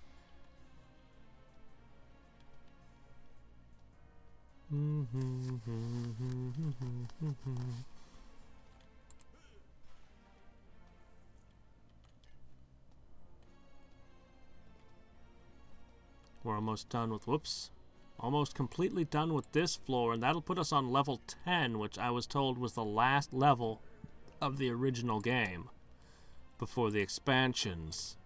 We're almost done with, whoops, almost completely done with this floor, and that'll put us on level 10, which I was told was the last level of the original game before the expansions.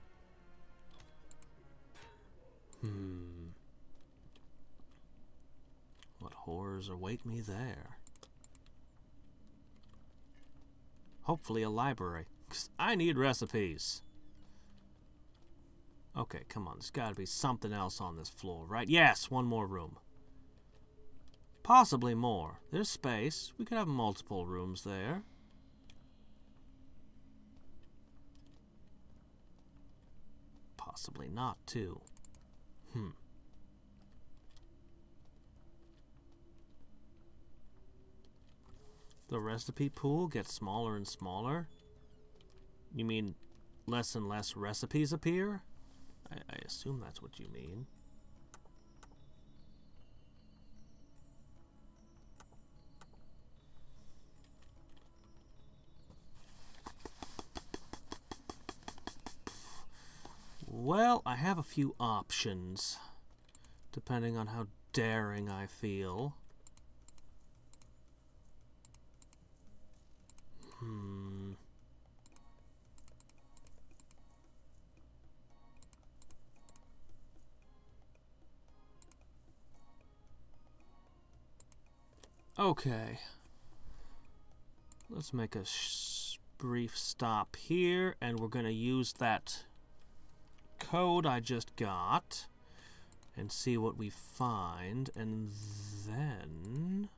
What horrors await me there? Hopefully a library, because I need recipes. Okay, come on, there's got to be something else on this floor, right? Yes, one more room. Possibly more. There's space. We could have multiple rooms there. Possibly not, too. The recipe pool gets smaller and smaller? You mean less and less recipes appear? I assume that's what you mean. Well, I have a few options, depending on how daring I feel. Okay. Let's make a brief stop here, and we're going to use that code I just got and see what we find, and then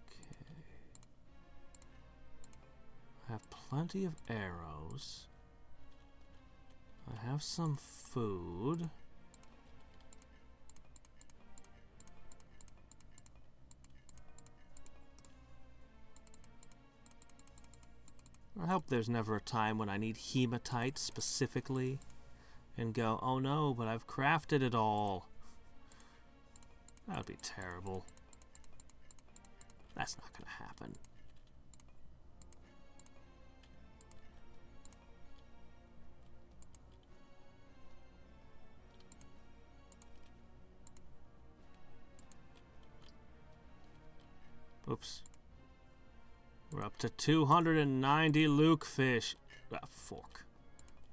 okay, I have plenty of arrows. I have some food. I hope there's never a time when I need hematite specifically and go, oh no, but I've crafted it all. That would be terrible. That's not going to happen. Oops. We're up to 290 Luke fish. Ah, fork.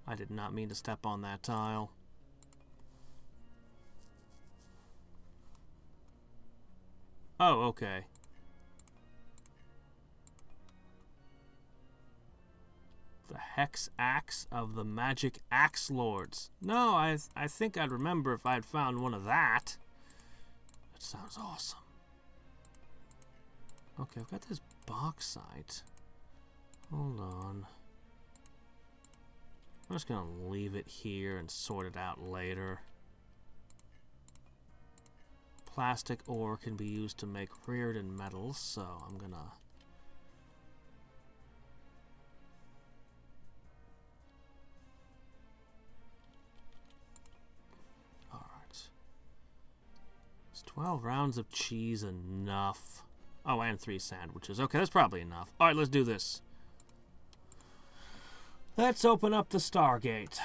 I did not mean to step on that tile. Oh, okay. The Hex Axe of the Magic Axe Lords. No, I think I'd remember if I'd found one of that. That sounds awesome. Okay, I've got this bauxite. Hold on. I'm just gonna leave it here and sort it out later. Plastic ore can be used to make Rearden metals, so I'm gonna... Alright. Is 12 rounds of cheese enough? Oh, and 3 sandwiches. Okay, that's probably enough. Alright, let's do this. Let's open up the Stargate.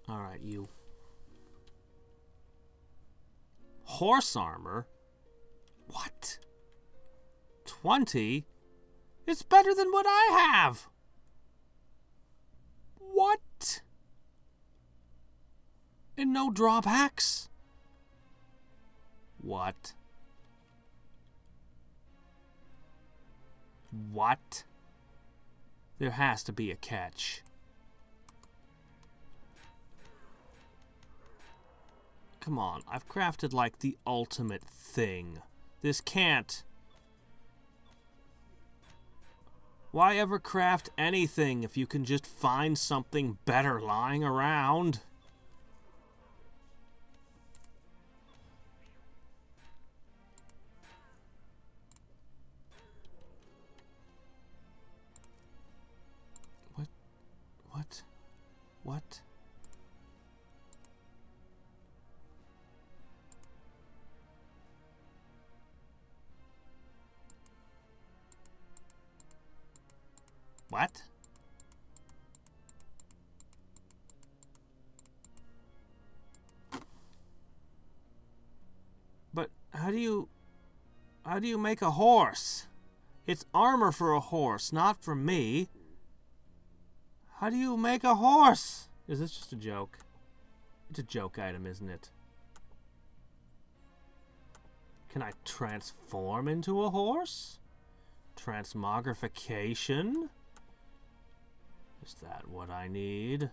Alright, you. Horse armor? What? 20? It's better than what I have! What? And no drawbacks? What? What? There has to be a catch. Come on, I've crafted like the ultimate thing. This can't... Why ever craft anything if you can just find something better lying around? What? What? But how do you make a horse? It's armor for a horse, not for me. How do you make a horse? Is this just a joke? It's a joke item, isn't it? Can I transform into a horse? Transmogrification? Is that what I need?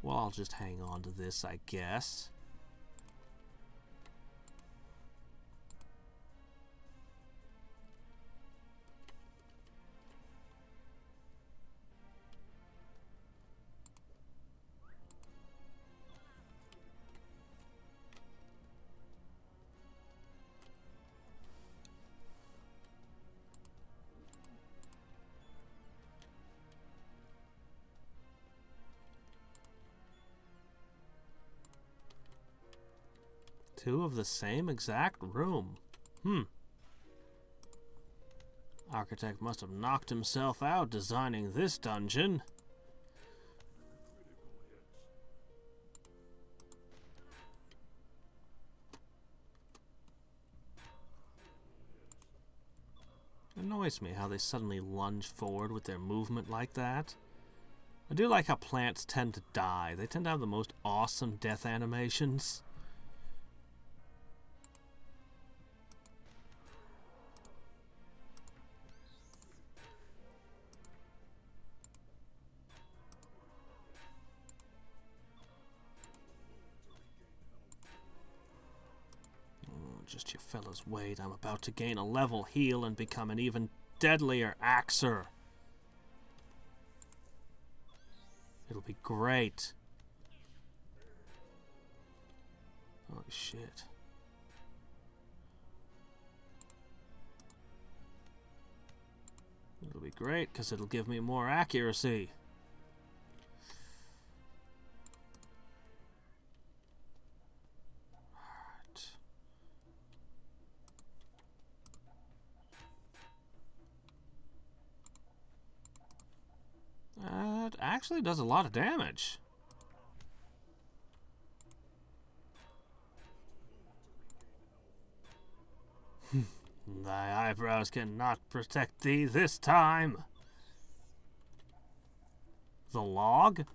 Well, I'll just hang on to this, I guess. Two of the same exact room. Architect must have knocked himself out designing this dungeon. It annoys me how they suddenly lunge forward with their movement like that. I do like how plants tend to die. They tend to have the most awesome death animations. Just you fellas wait, I'm about to gain a level heal and become an even deadlier axer. It'll be great. Holy shit. It'll be great because it'll give me more accuracy. That actually does a lot of damage. Thy eyebrows cannot protect thee this time. The log?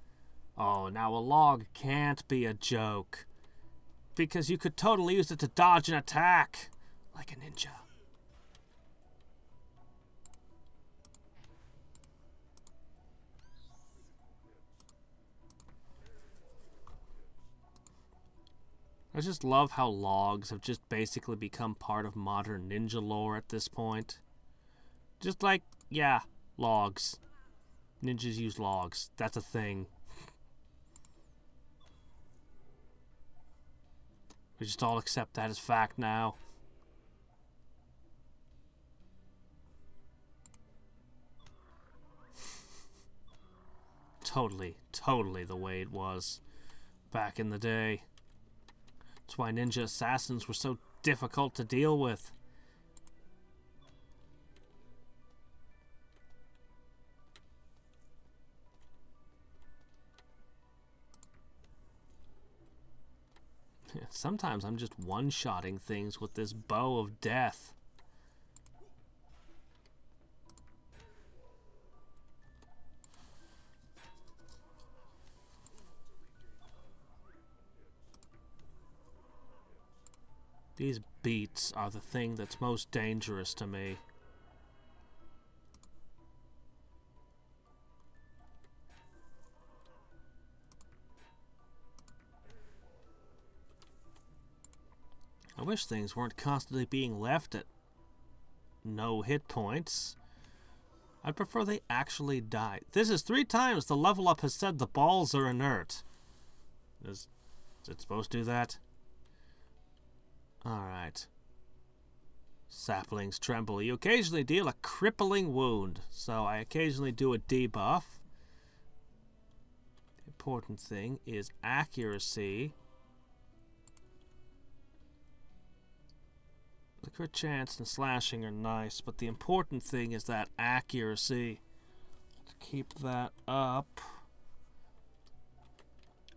Oh, now a log can't be a joke. Because you could totally use it to dodge an attack. Like a ninja. I just love how logs have just basically become part of modern ninja lore at this point. Just like, yeah, logs. Ninjas use logs. That's a thing. We just all accept that as fact now. Totally the way it was back in the day. That's why ninja assassins were so difficult to deal with. Sometimes I'm just one-shotting things with this bow of death. These beats are the thing that's most dangerous to me. I wish things weren't constantly being left at no hit points. I'd prefer they actually die. This is 3 times the level up has said the balls are inert. Is it supposed to do that? Alright. Saplings tremble. You occasionally deal a crippling wound. So I occasionally do a debuff. The important thing is accuracy. The crit chance and slashing are nice, but the important thing is that accuracy. Let's keep that up.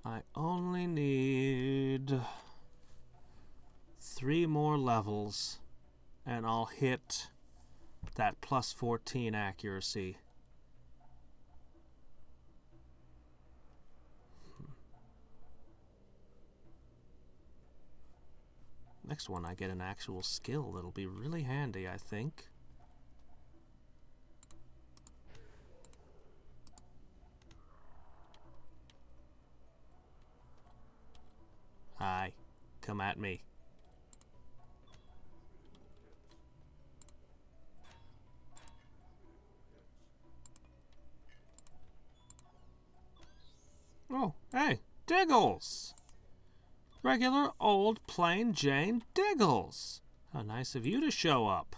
I only need 3 more levels, and I'll hit that plus 14 accuracy. Next one, I get an actual skill that'll be really handy, I think. Hi, come at me. Oh, hey, Diggles! Regular old plain Jane Diggles! How nice of you to show up.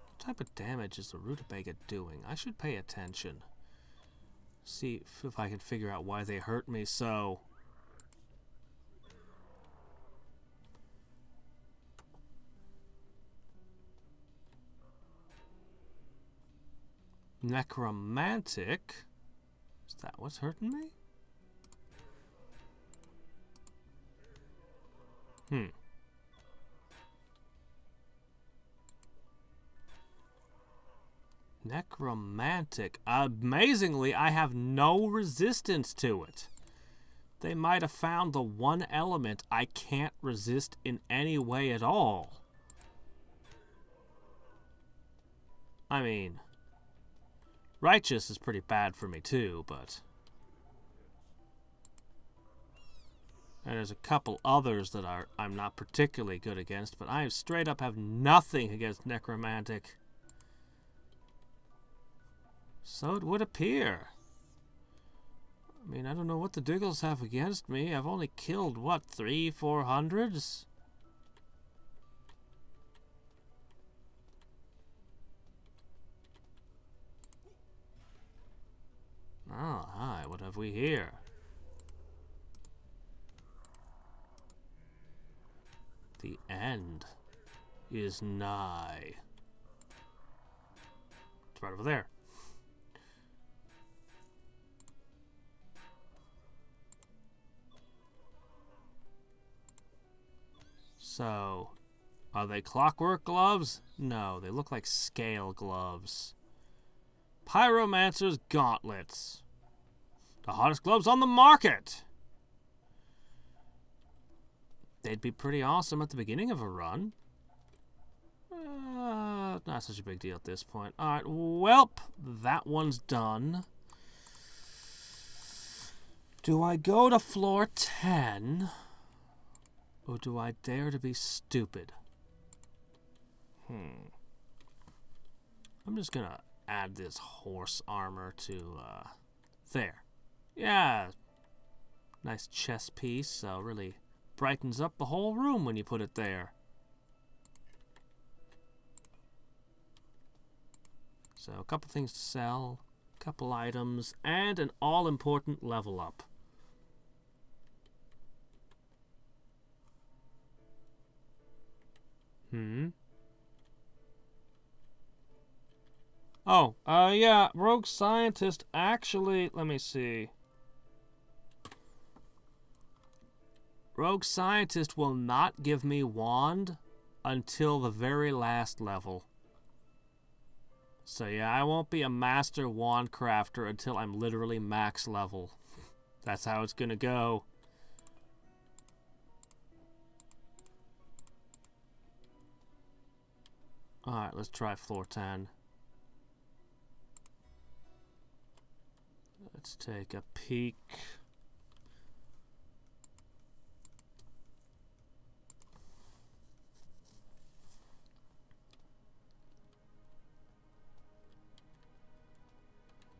What type of damage is the rutabaga doing? I should pay attention. See if I can figure out why they hurt me so. Necromantic? Is that what's hurting me? Necromantic. Amazingly, I have no resistance to it. They might have found the one element I can't resist in any way at all. I mean, righteous is pretty bad for me too, but... And there's a couple others that I'm not particularly good against, but I straight up have nothing against necromantic. So it would appear. I mean, I don't know what the Diggles have against me. I've only killed, what, 300-400s? Oh, hi, what have we here? The end is nigh. It's right over there. So, are they clockwork gloves? No, they look like scale gloves. Pyromancer's gauntlets. The hottest gloves on the market. They'd be pretty awesome at the beginning of a run. Not such a big deal at this point. Alright, welp, that one's done. Do I go to floor 10? Or do I dare to be stupid? I'm just gonna add this horse armor to, there. Yeah. Nice chest piece, so really brightens up the whole room when you put it there. So a couple things to sell, a couple items, and an all-important level up. Oh, yeah, Rogue Scientist actually, let me see. Rogue Scientist will not give me wand until the very last level. So yeah, I won't be a master wand crafter until I'm literally max level. That's how it's gonna go. Alright, let's try floor 10. Let's take a peek.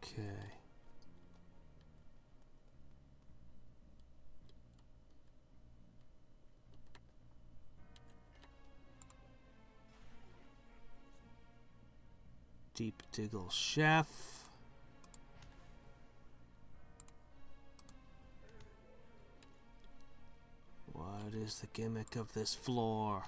Okay. Deep Diggle Chef. What is the gimmick of this floor?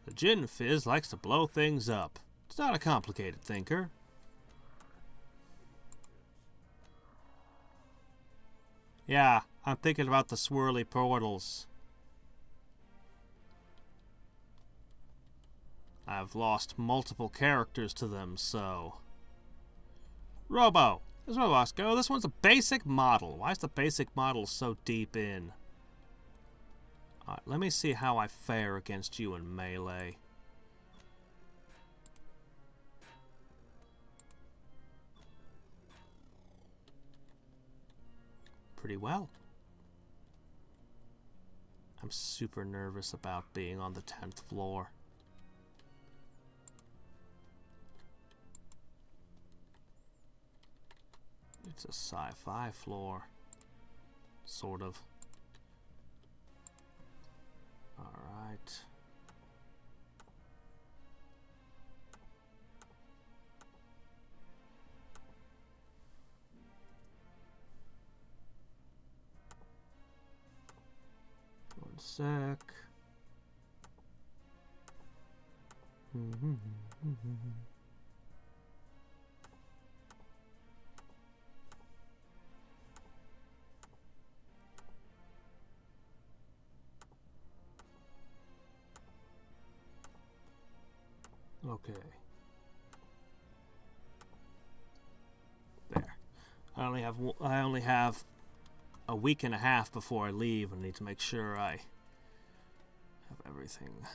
The Gin Fizz likes to blow things up. It's not a complicated thinker. Yeah, I'm thinking about the swirly portals. I've lost multiple characters to them, so... Robo! There's Robos go. This one's a basic model. Why is the basic model so deep in? Alright, let me see how I fare against you in melee. Pretty well. I'm super nervous about being on the 10th floor. It's a sci-fi floor. Sort of. Alright. One sec. Okay. There. I only have a week and a half before I leave. I need to make sure I have everything.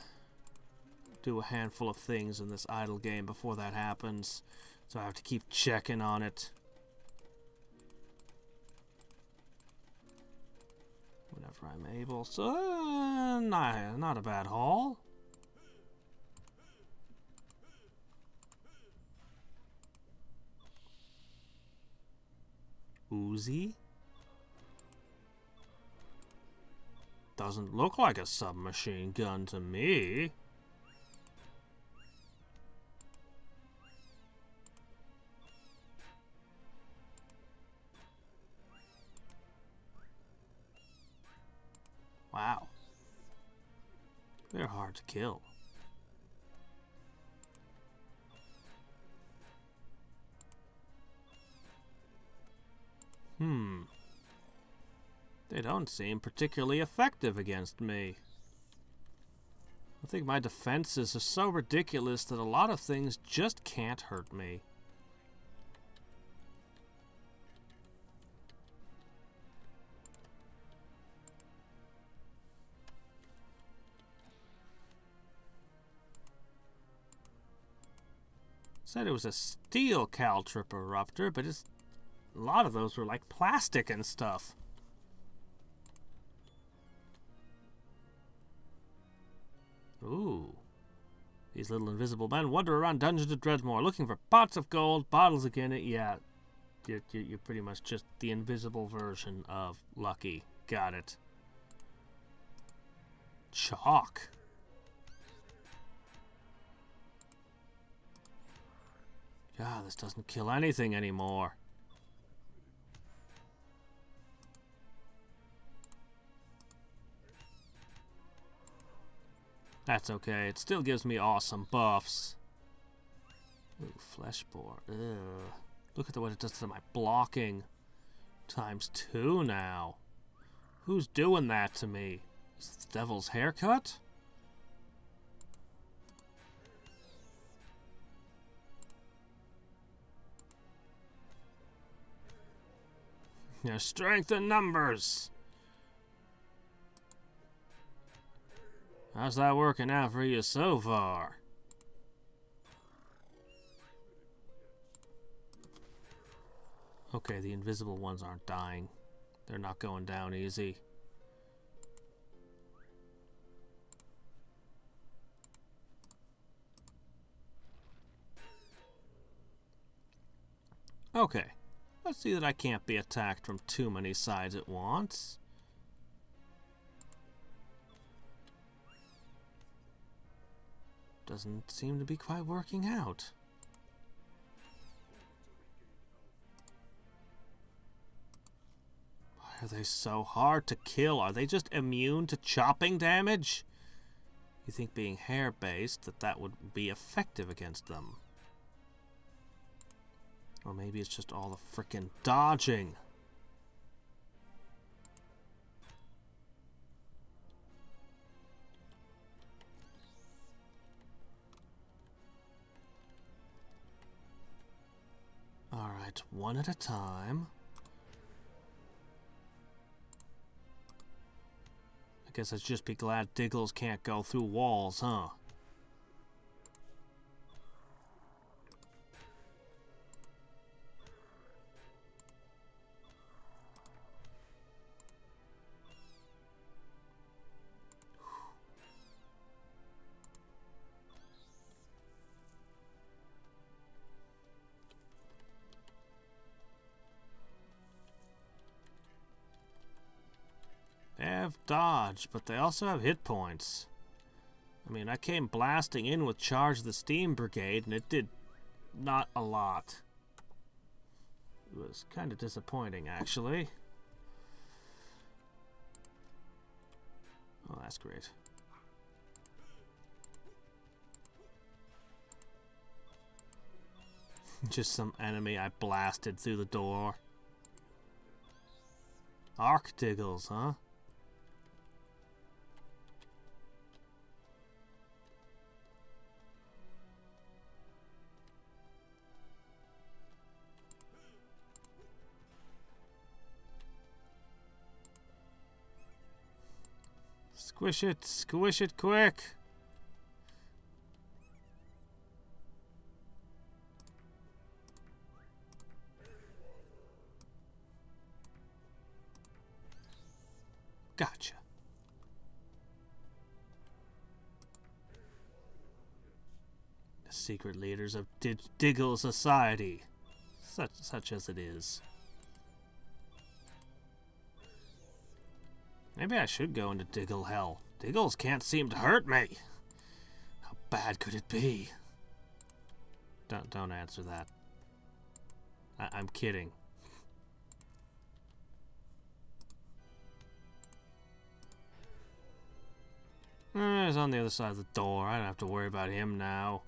Do a handful of things in this idle game before that happens. So I have to keep checking on it. Whenever I'm able. So, not a bad haul. Uzi? Doesn't look like a submachine gun to me. Wow. They're hard to kill. They don't seem particularly effective against me. I think my defenses are so ridiculous that a lot of things just can't hurt me. Said it was a steel caltrip eruptor, but a lot of those were like plastic and stuff. Ooh. These little invisible men wander around dungeons of Dredmor looking for pots of gold, bottles of Guinness. Yeah, you're pretty much just the invisible version of Lucky. Got it. Chalk. God, this doesn't kill anything anymore. That's okay. It still gives me awesome buffs. Ooh, flesh bore. Ugh. Look at what it does to my blocking. ×2 now. Who's doing that to me? Is it the devil's haircut? Your strength in numbers. How's that working out for you so far? Okay, the invisible ones aren't dying. They're not going down easy. Okay. Let's see that I can't be attacked from too many sides at once. Doesn't seem to be quite working out. Why are they so hard to kill? Are they just immune to chopping damage? You think being hair-based, that would be effective against them. Or maybe it's just all the frickin' dodging. Alright, one at a time. I guess I'd just be glad Diggles can't go through walls, huh? They have dodge, but they also have hit points. I mean, I came blasting in with Charge the Steam Brigade, and it did not a lot. It was kind of disappointing, actually. Oh, that's great. Just some enemy I blasted through the door. Arcdiggles, huh? Squish it quick. Gotcha. The secret leaders of Diggle Society, such as it is. Maybe I should go into Diggle Hell. Diggles can't seem to hurt me. How bad could it be? Don't answer that. I'm kidding. He's on the other side of the door. I don't have to worry about him now.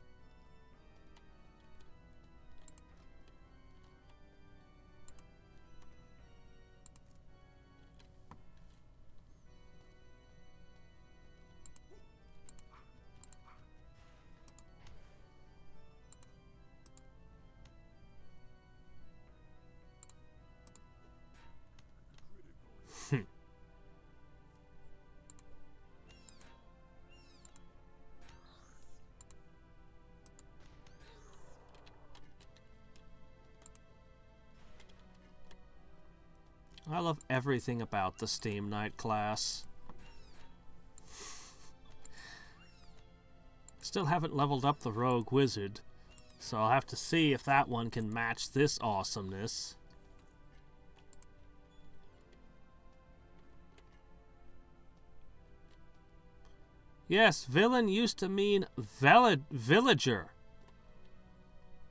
I love everything about the Steam Knight class. Still haven't leveled up the Rogue Wizard, so I'll have to see if that one can match this awesomeness. Yes, villain used to mean villager.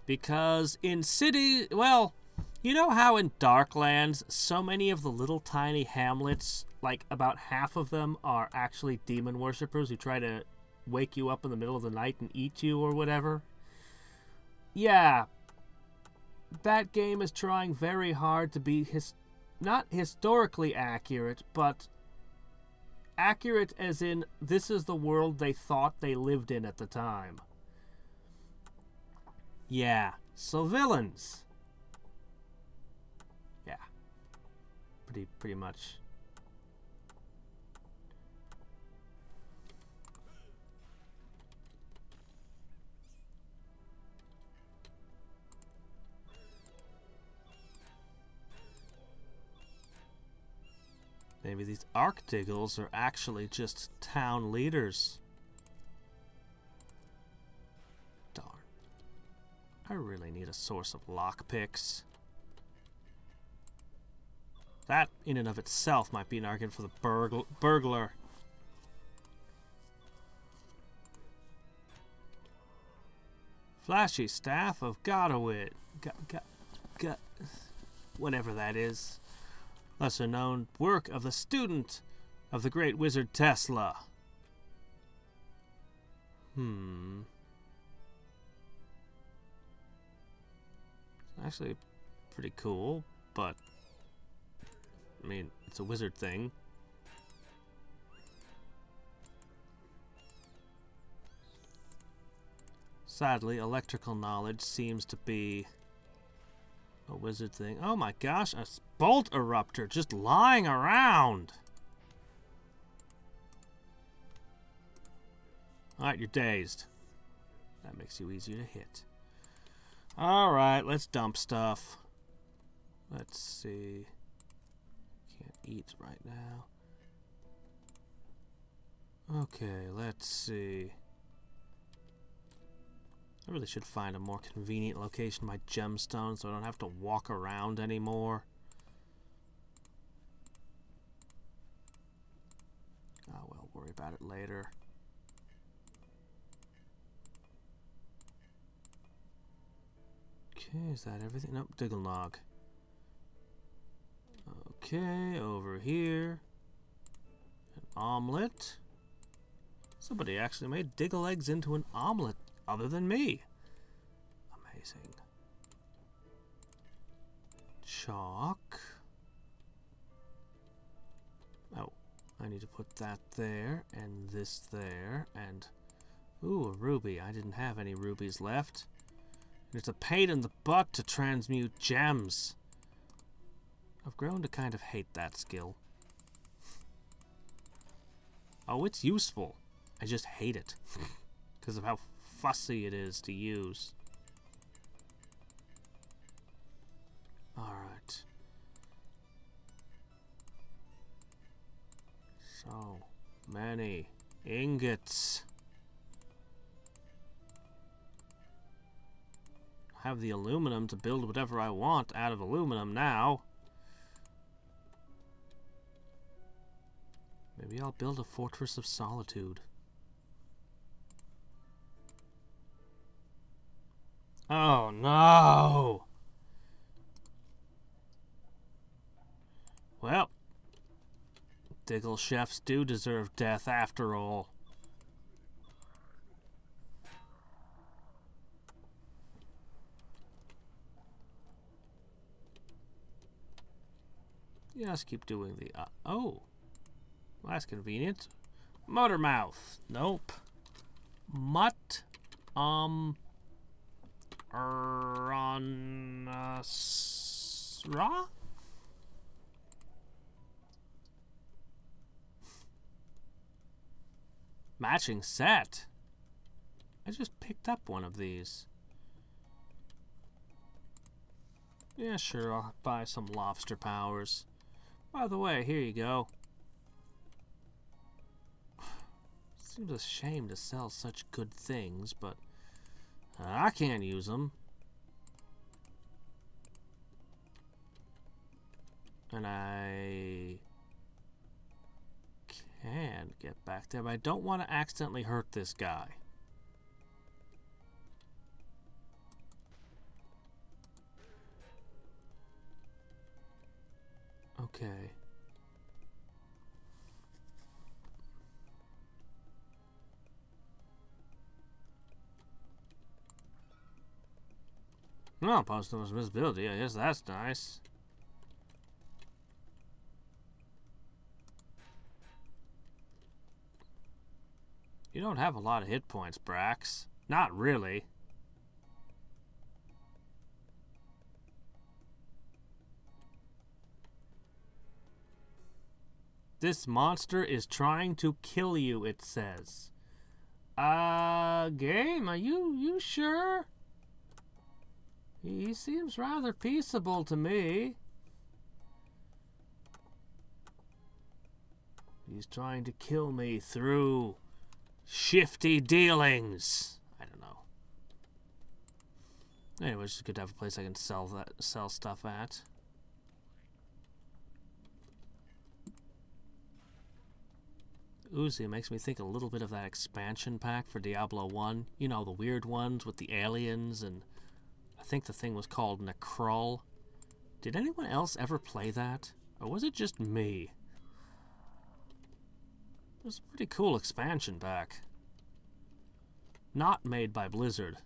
Because in city, well, you know how in Darklands, so many of the little tiny hamlets, like about half of them are actually demon worshippers who try to wake you up in the middle of the night and eat you or whatever? Yeah, that game is trying very hard to be not historically accurate, but accurate as in this is the world they thought they lived in at the time. Yeah, so villains. Yeah, pretty much. Maybe these Arcdiggles are actually just town leaders. Darn. I really need a source of lockpicks. That, in and of itself, might be an argument for the burglar. Flashy staff of Godowit. Whatever that is. Lesser known work of the student of the great wizard Tesla. Actually pretty cool, but I mean, it's a wizard thing. Sadly, electrical knowledge seems to be a wizard thing. Oh my gosh, a bolt eruptor just lying around. Alright, you're dazed. That makes you easier to hit. Alright, let's dump stuff. Let's see. Can't eat right now. Okay, let's see. I really should find a more convenient location by gemstone so I don't have to walk around anymore. Oh well, worry about it later. Okay, is that everything? Nope, Digglenog. Okay, over here. An omelet. Somebody actually made Diggle eggs into an omelet other than me. Amazing. Chalk. Oh, I need to put that there and this there and... Ooh, a ruby. I didn't have any rubies left. It's a pain in the butt to transmute gems. I've grown to kind of hate that skill. Oh, it's useful. I just hate it. Because of how fussy it is to use. Alright. So many ingots. I have the aluminum to build whatever I want out of aluminum now. Maybe I'll build a fortress of solitude. Oh no! Well, Diggle chefs do deserve death after all. Yeah, let's keep doing the... oh! Well, that's convenient. Motor mouth. Nope. Mutt. Raw? Matching set. I just picked up one of these. Yeah, sure, I'll buy some lobster powers. By the way, here you go. Seems a shame to sell such good things, but I can't use them. And I can get back there, but I don't want to accidentally hurt this guy. Okay. Well, positive visibility, I guess that's nice. You don't have a lot of hit points, Brax. Not really. This monster is trying to kill you, it says. Game, are you sure? He seems rather peaceable to me. He's trying to kill me through shifty dealings. I don't know. Anyway, it's good to have a place I can sell stuff at. Uzi makes me think a little bit of that expansion pack for Diablo 1. You know, the weird ones with the aliens, and I think the thing was called Necrol. Did anyone else ever play that? Or was it just me? It was a pretty cool expansion pack. Not made by Blizzard.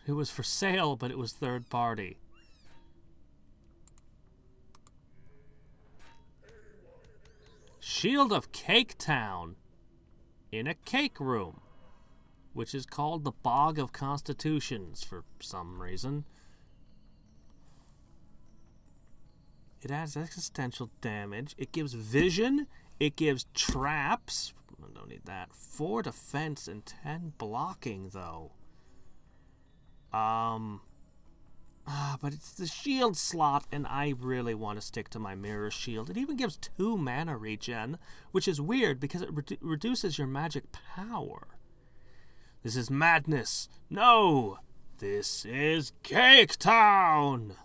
It was for sale, but it was third party. Shield of Cake Town. In a cake room. Which is called the Bog of Constitutions for some reason. It adds existential damage. It gives vision. It gives traps. I don't need that. 4 defense and 10 blocking, though. But it's the shield slot, and I really want to stick to my mirror shield. It even gives 2 mana regen, which is weird because it reduces your magic power. This is madness. No! This is Cake Town!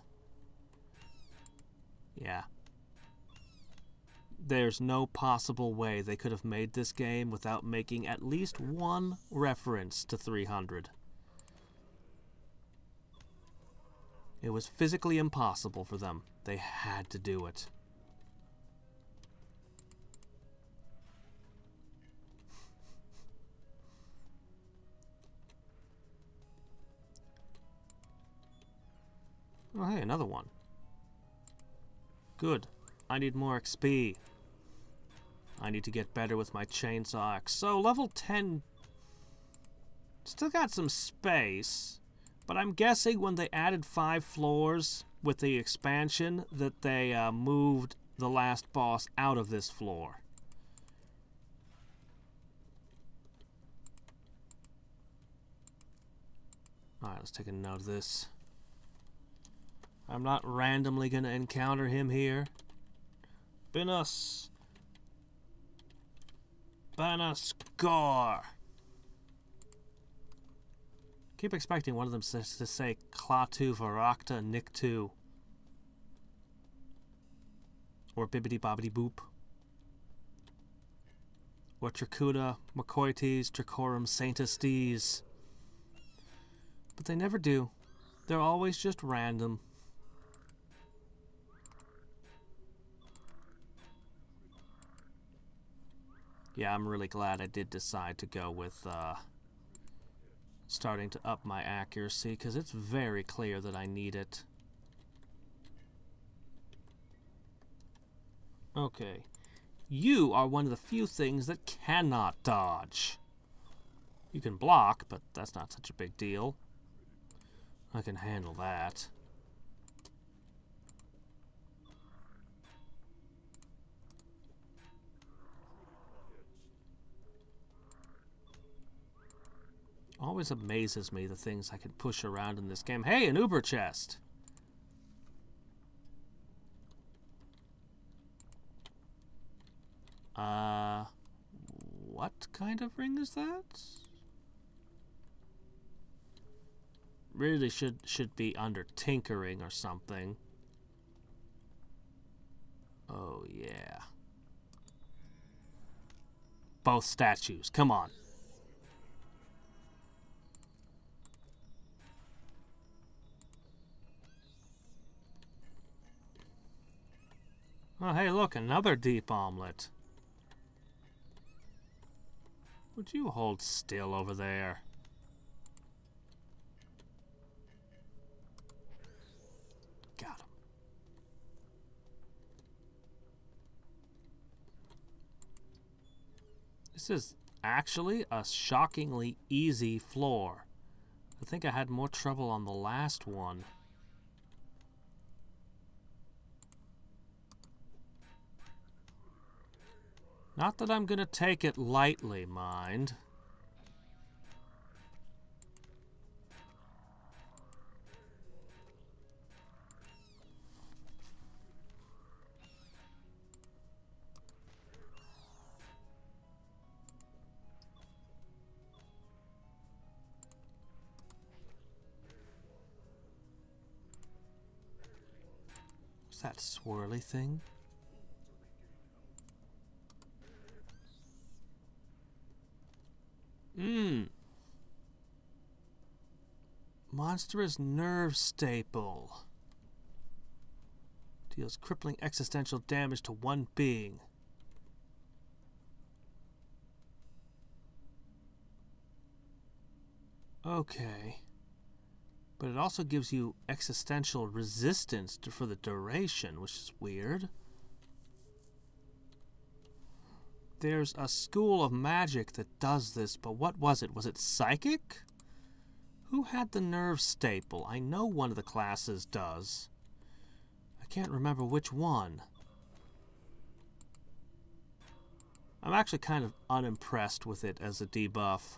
Yeah. There's no possible way they could have made this game without making at least one reference to 300. It was physically impossible for them. They had to do it. Oh, hey, another one. Good. I need more XP. I need to get better with my chainsaw axe. So, level 10... Still got some space. But I'm guessing when they added 5 floors with the expansion that they moved the last boss out of this floor. Alright, let's take a note of this. I'm not randomly going to encounter him here. Banascore. Keep expecting one of them to say Klaatu, Varakta, Niktu. Or Bibbidi Bobbidi Boop. Or Tricuta, Macoites, Tricorum, Saintus Dies. But they never do. They're always just random. Yeah, I'm really glad I did decide to go with starting to up my accuracy, because it's very clear that I need it. Okay. You are one of the few things that cannot dodge. You can block, but that's not such a big deal. I can handle that. Always amazes me the things I can push around in this game. Hey, an Uber chest! What kind of ring is that? Really should be under tinkering or something. Oh, yeah. Both statues, come on. Oh, hey, look, another deep omelet. Would you hold still over there? Got him. This is actually a shockingly easy floor. I think I had more trouble on the last one. Not that I'm gonna take it lightly, mind. What's that swirly thing? Monstrous nerve staple. Deals crippling existential damage to one being. Okay. But it also gives you existential resistance for the duration, which is weird. There's a school of magic that does this, but what was it? Was it psychic? Who had the nerve staple? I know one of the classes does. I can't remember which one. I'm actually kind of unimpressed with it as a debuff.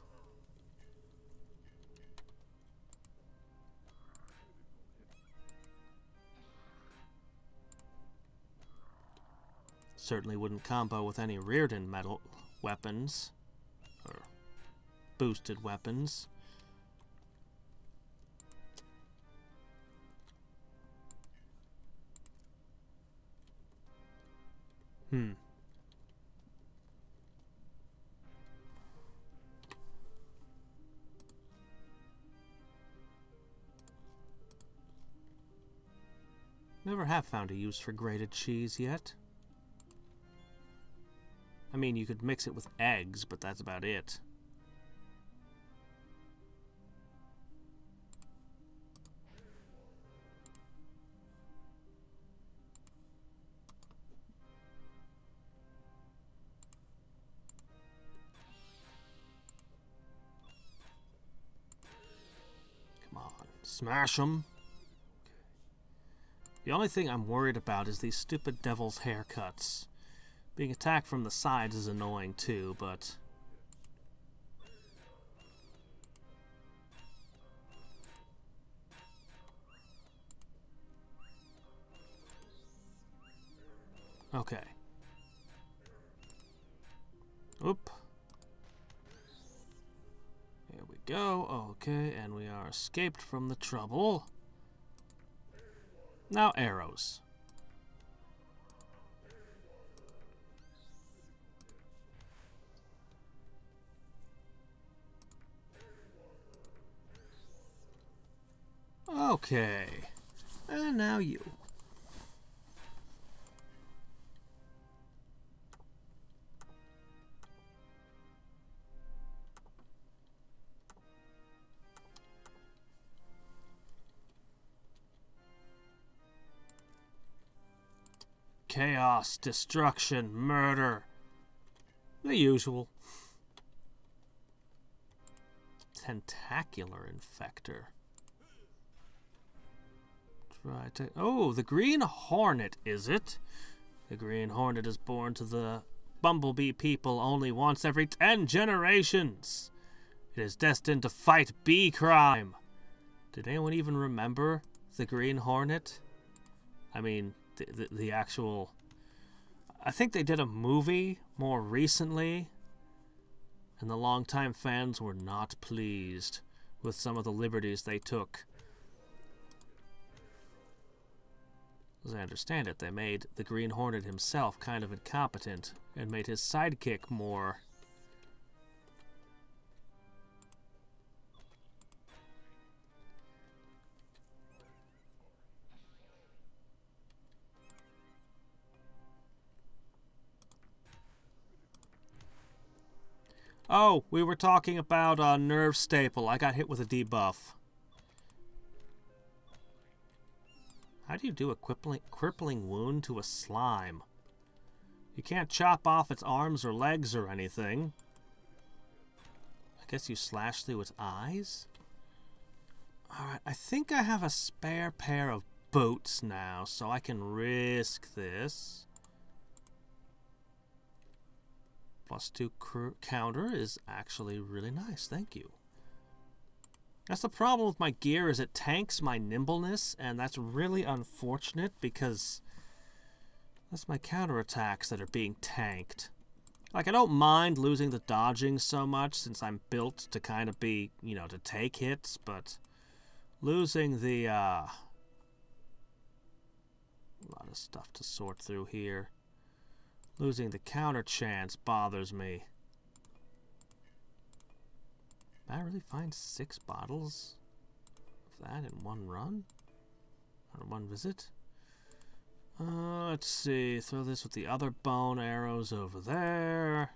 Certainly wouldn't combo with any Rearden metal weapons. Or boosted weapons. Never have found a use for grated cheese yet. I mean, you could mix it with eggs, but that's about it. Come on, smash them. The only thing I'm worried about is these stupid devil's haircuts. Being attacked from the sides is annoying too, but... Okay. Oop. Here we go. Okay, and we are escaped from the trouble. Now arrows. Okay. And now you. Chaos, destruction, murder. The usual. Tentacular infector. Try to... Oh, the Green Hornet, is it? The Green Hornet is born to the bumblebee people only once every 10 generations. It is destined to fight bee crime. Did anyone even remember the Green Hornet? I mean... The actual... I think they did a movie more recently, and the longtime fans were not pleased with some of the liberties they took. As I understand it, they made the Green Hornet himself kind of incompetent, and made his sidekick more... Oh, we were talking about nerve staple. I got hit with a debuff. How do you do a crippling wound to a slime? You can't chop off its arms or legs or anything. I guess you slash through its eyes? Alright, I think I have a spare pair of boots now, so I can risk this. +2 counter is actually really nice, thank you. That's the problem with my gear, is it tanks my nimbleness, and that's really unfortunate because that's my counterattacks that are being tanked. Like, I don't mind losing the dodging so much since I'm built to kind of be, you know, to take hits, but losing the, a lot of stuff to sort through here. Losing the counter chance bothers me. Did I really find 6 bottles of that in one run? Or one visit? Let's see. Throw this with the other bone arrows over there.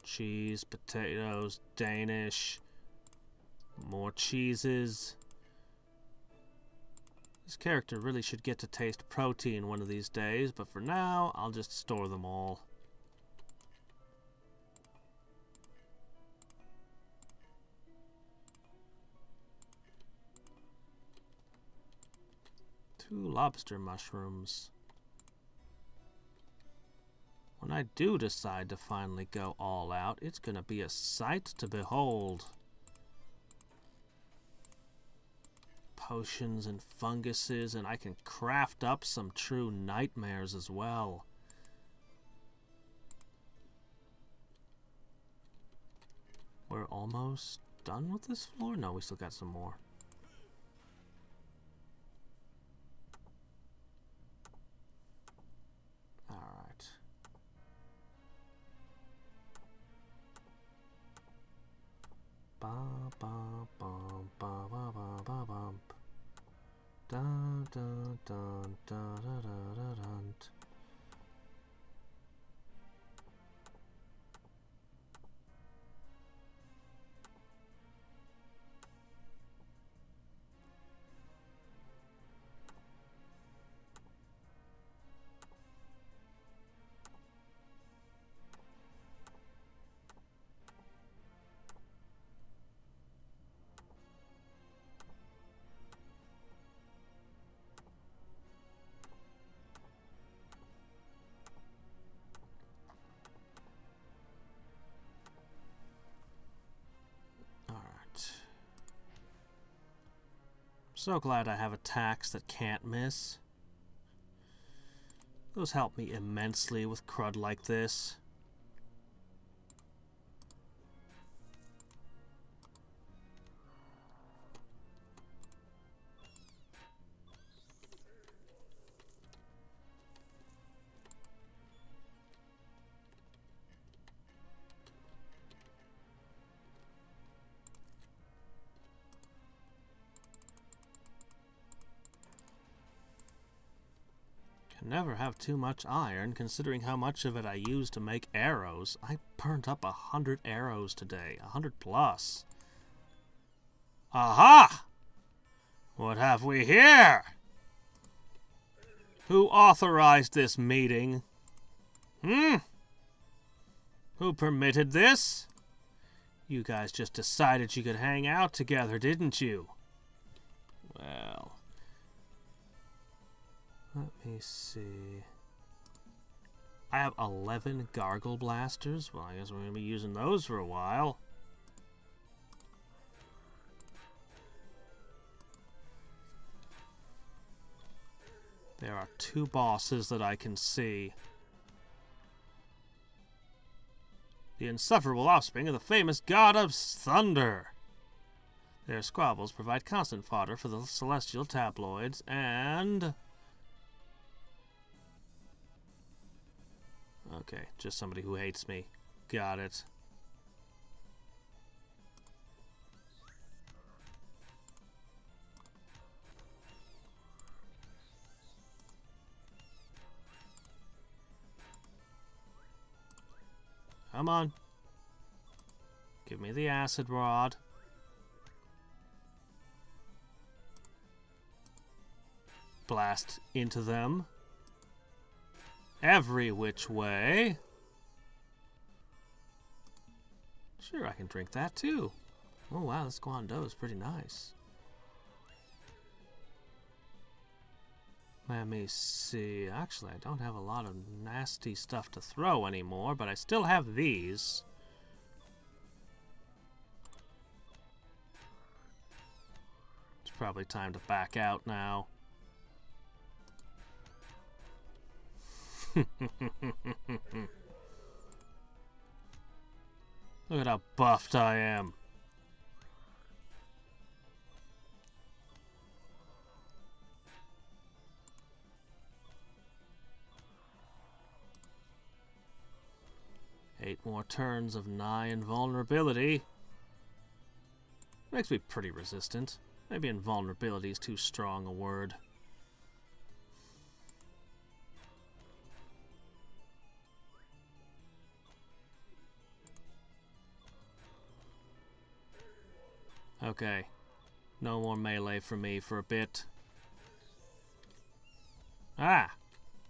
Cheese, potatoes, Danish. More cheeses. This character really should get to taste protein one of these days, but for now, I'll just store them all. Two lobster mushrooms. When I do decide to finally go all out, it's gonna be a sight to behold. Potions and funguses, and I can craft up some true nightmares as well. We're almost done with this floor? No, we still got some more. Alright. Ba ba bum ba ba ba ba bum. Dun dun dun dun dun dun dun. So glad I have attacks that can't miss. Those help me immensely with crud like this. Never have too much iron, considering how much of it I use to make arrows. I burned up 100 arrows today. 100 plus. Aha! What have we here? Who authorized this meeting? Who permitted this? You guys just decided you could hang out together, didn't you? Well... let me see. I have 11 gargle blasters. Well, I guess we're going to be using those for a while. There are 2 bosses that I can see. The insufferable offspring of the famous god of thunder. Their squabbles provide constant fodder for the celestial tabloids, and... okay, just somebody who hates me. Got it. Come on. Give me the acid rod. Blast into them. Every which way. Sure, I can drink that too. Oh wow, this Guando is pretty nice. Let me see. Actually, I don't have a lot of nasty stuff to throw anymore, but I still have these. It's probably time to back out now. Look at how buffed I am. Eight more turns of nigh invulnerability. Makes me pretty resistant. Maybe invulnerability is too strong a word. Okay. No more melee for me for a bit. Ah!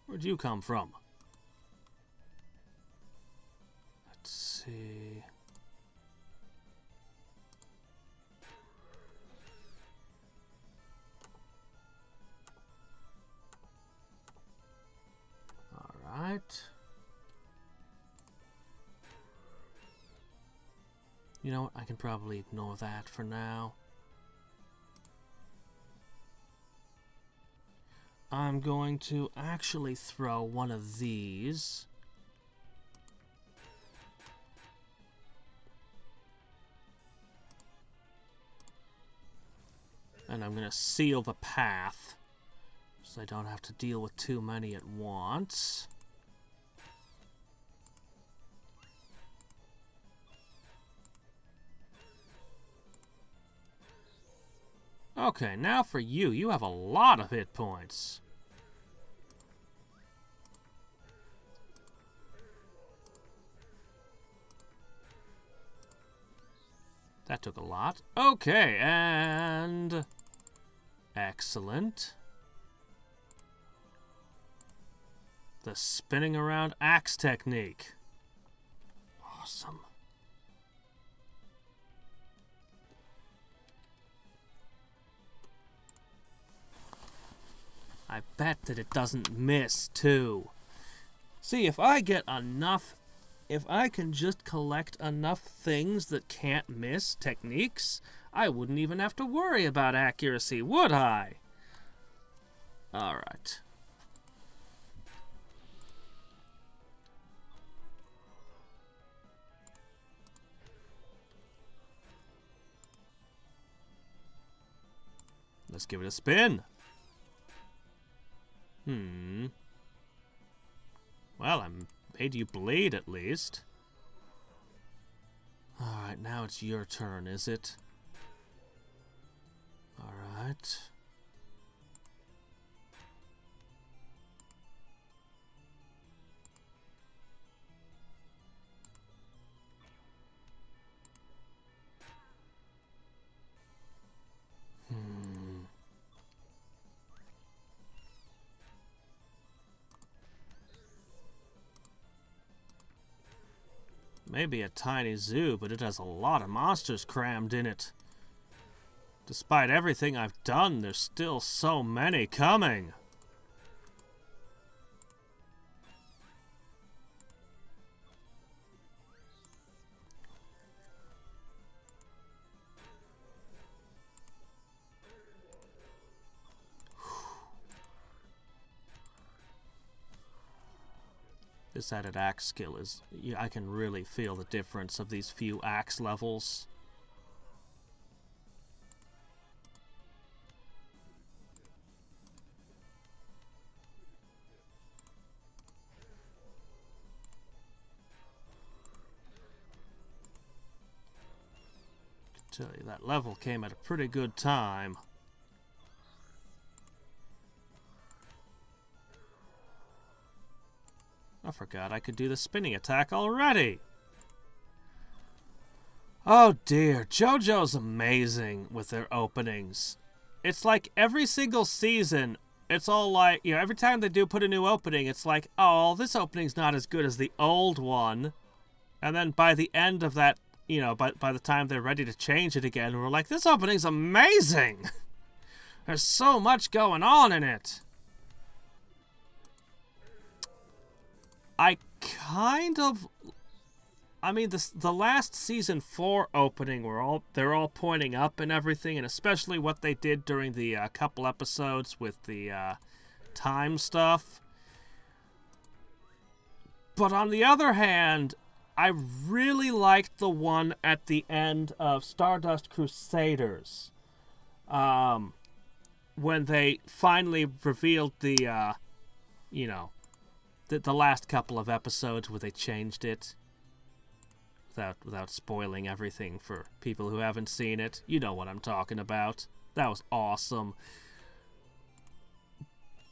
Where'd you come from? Let's see... Alright. You know what? I can probably ignore that for now. I'm going to actually throw one of these. And I'm going to seal the path, so I don't have to deal with too many at once. Okay, now for you. You have a lot of hit points. That took a lot. Okay, and... excellent. The spinning around axe technique. Awesome. I bet that it doesn't miss, too. See, if I get enough... if I can just collect enough things that can't miss techniques, I wouldn't even have to worry about accuracy, would I? Alright. Let's give it a spin. Well, I made you bleed, at least. Alright, now it's your turn, is it? Alright. Maybe a tiny zoo, but it has a lot of monsters crammed in it. Despite everything I've done, there's still so many coming. This added axe skill is... I can really feel the difference of these few axe levels. I can tell you that level came at a pretty good time. I forgot I could do the spinning attack already. Oh dear, JoJo's amazing with their openings. It's like every single season, it's all like, you know, every time they do put a new opening, it's like, oh, this opening's not as good as the old one. And then by the end of that, you know, by the time they're ready to change it again, we're like, this opening's amazing! There's so much going on in it. I mean, the last season 4 opening, they're all pointing up and everything, and especially what they did during the couple episodes with the time stuff. But on the other hand, I really liked the one at the end of Stardust Crusaders, when they finally revealed the, you know, the last couple of episodes where they changed it. without spoiling everything for people who haven't seen it. You know what I'm talking about. That was awesome.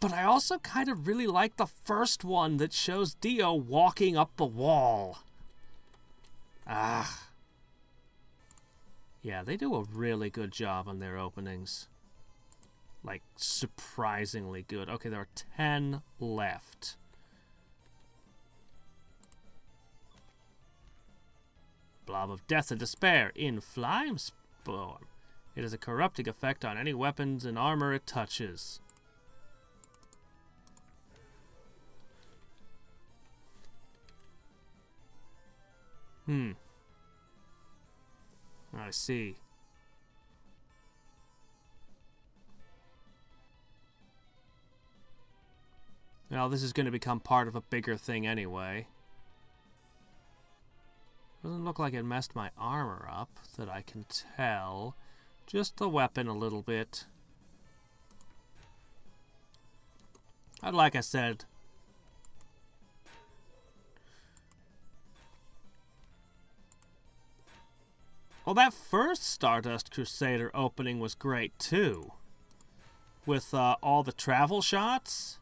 But I also kind of really like the first one that shows Dio walking up the wall. Ah. Yeah, they do a really good job on their openings. Like, surprisingly good. Okay, there are 10 left. Blob of Death and Despair in Flamestorm. It has a corrupting effect on any weapons and armor it touches. I see. Well, this is going to become part of a bigger thing anyway. Doesn't look like it messed my armor up, that I can tell. Just the weapon a little bit. And like I said, well, that first Stardust Crusader opening was great too. With all the travel shots.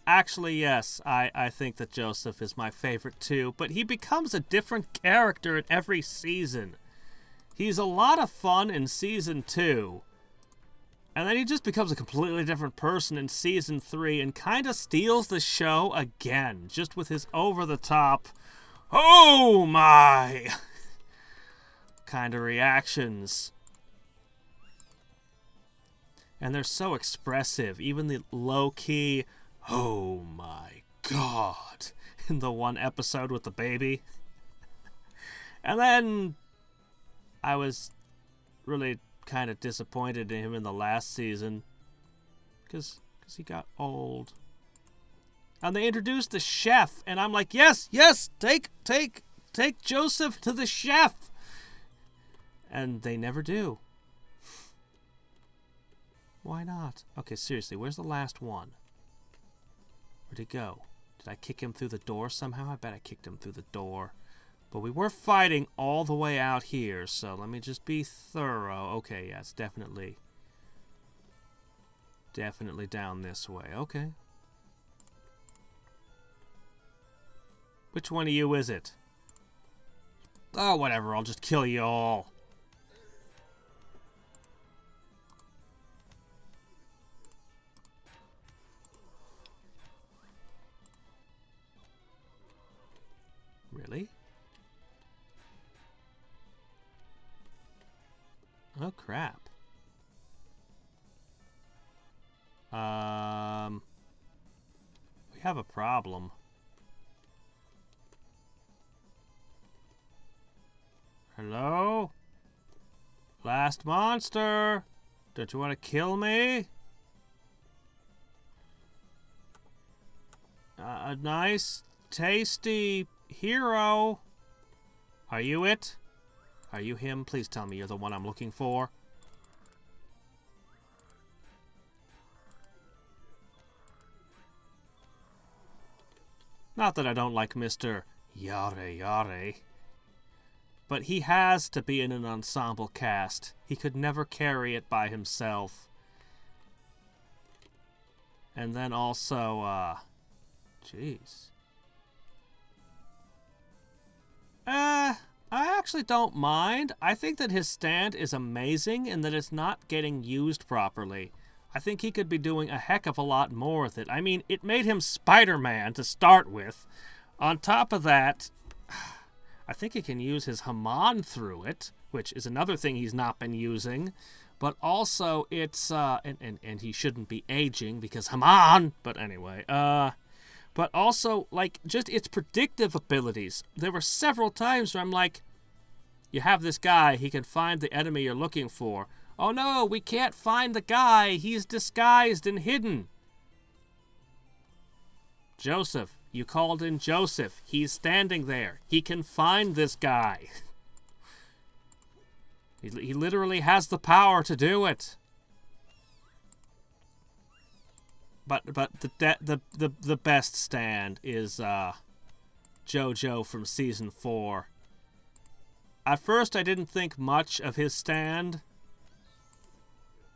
Actually, yes, I think that Joseph is my favorite too, but he becomes a different character in every season. He's a lot of fun in Season 2, and then he just becomes a completely different person in Season 3 and kind of steals the show again, just with his over-the-top, oh my, kind of reactions. And they're so expressive, even the low-key, oh my god, in the one episode with the baby. And then I was really kind of disappointed in him in the last season because he got old. And they introduced the chef, and I'm like, yes, take Joseph to the chef. And they never do. Why not? Okay, seriously, where's the last one? Where'd he go? Did I kick him through the door somehow? I bet I kicked him through the door. But we were fighting all the way out here, so let me just be thorough. Okay, yeah, it's definitely down this way. Okay. Which one of you is it? Oh, whatever, I'll just kill you all. Really? Oh, crap. We have a problem. Hello? Last monster! Don't you want to kill me? A nice, tasty hero. Are you it? Are you him? Please tell me you're the one I'm looking for. Not that I don't like Mr. Yare Yare. But he has to be in an ensemble cast. He could never carry it by himself. And then also, jeez. I actually don't mind. I think that his stand is amazing and that it's not getting used properly. I think he could be doing a heck of a lot more with it. I mean, it made him Spider-Man to start with. On top of that, I think he can use his Haman through it, which is another thing he's not been using. But also, it's, and he shouldn't be aging because Haman, but anyway, but also, like, just its predictive abilities. There were several times where I'm like, you have this guy, he can find the enemy you're looking for. Oh no, we can't find the guy. He's disguised and hidden. Joseph, you called in Joseph. He's standing there. He can find this guy. He literally has the power to do it. But the best stand is JoJo from season 4. At first I didn't think much of his stand,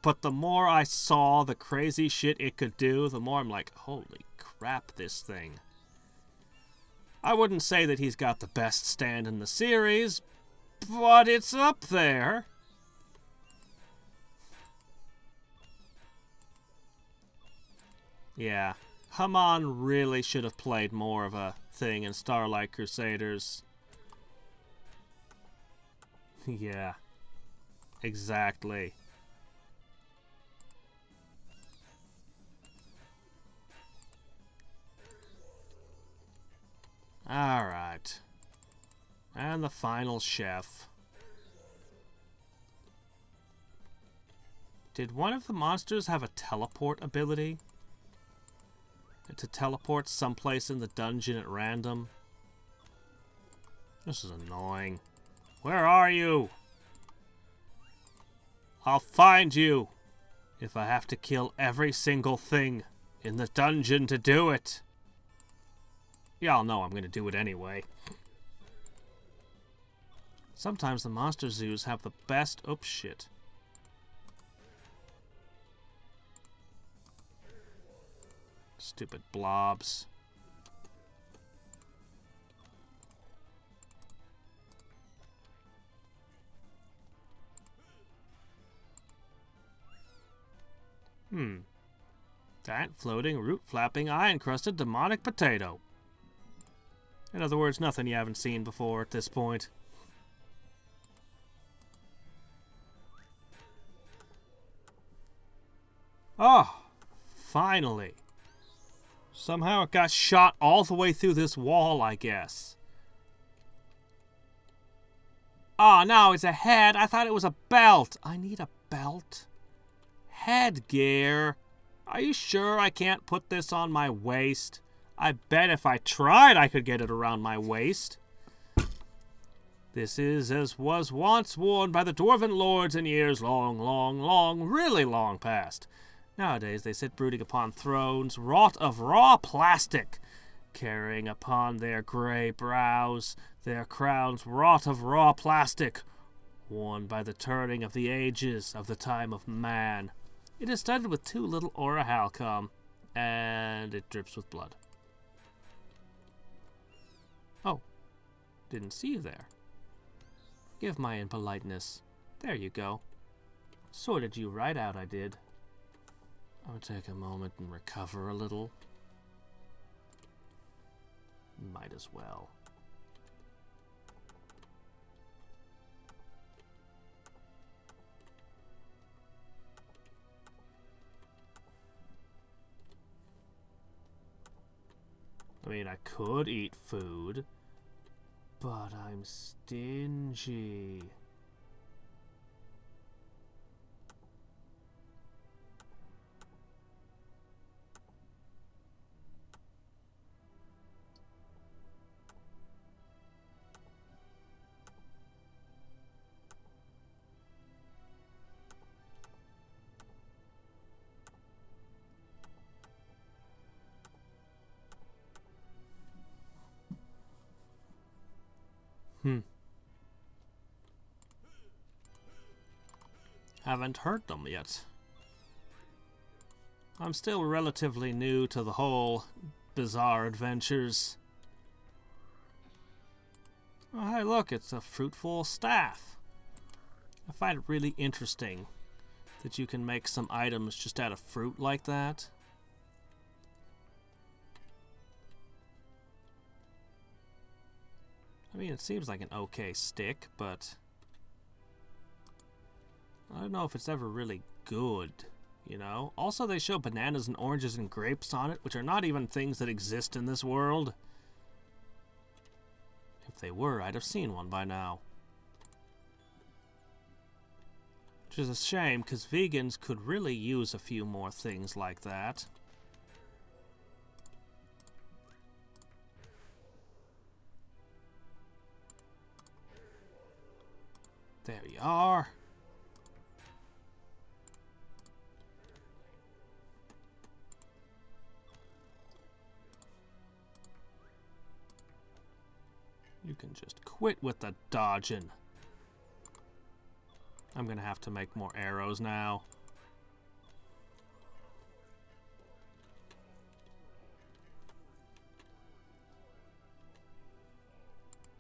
but the more I saw the crazy shit it could do, the more I'm like, holy crap, this thing. I wouldn't say that he's got the best stand in the series, but it's up there. Yeah, Haman really should have played more of a thing in Starlight Crusaders. Yeah, exactly. Alright. And the final chef. Did one of the monsters have a teleport ability? To teleport someplace in the dungeon at random? This is annoying. Where are you? I'll find you if I have to kill every single thing in the dungeon to do it. Y'all know I'm gonna do it anyway. Sometimes the monster zoos have the best... Oops, shit. Stupid blobs. Giant floating, root flapping, eye-encrusted demonic potato. In other words, nothing you haven't seen before at this point. Oh, finally. Somehow it got shot all the way through this wall, I guess. Oh, no, it's a head. I thought it was a belt. I need a belt. Headgear. Are you sure I can't put this on my waist? I bet if I tried, I could get it around my waist. This is as was once worn by the dwarven lords in years long, really long past. Nowadays they sit brooding upon thrones, wrought of raw plastic, carrying upon their grey brows their crowns wrought of raw plastic, worn by the turning of the ages of the time of man. It is studded with 2 little aura halcom, and it drips with blood. Oh, didn't see you there. Forgive my impoliteness. There you go. Sorted you right out, I did. I'll take a moment and recover a little. Might as well. I mean, I could eat food, but I'm stingy. Haven't heard them yet. I'm still relatively new to the whole bizarre adventures. Oh, hey, look, it's a fruitful staff. I find it really interesting that you can make some items just out of fruit like that. I mean, it seems like an okay stick, but I don't know if it's ever really good, you know? Also, they show bananas and oranges and grapes on it, which are not even things that exist in this world. If they were, I'd have seen one by now. Which is a shame, because vegans could really use a few more things like that. There you are. You can just quit with the dodging. I'm gonna have to make more arrows now.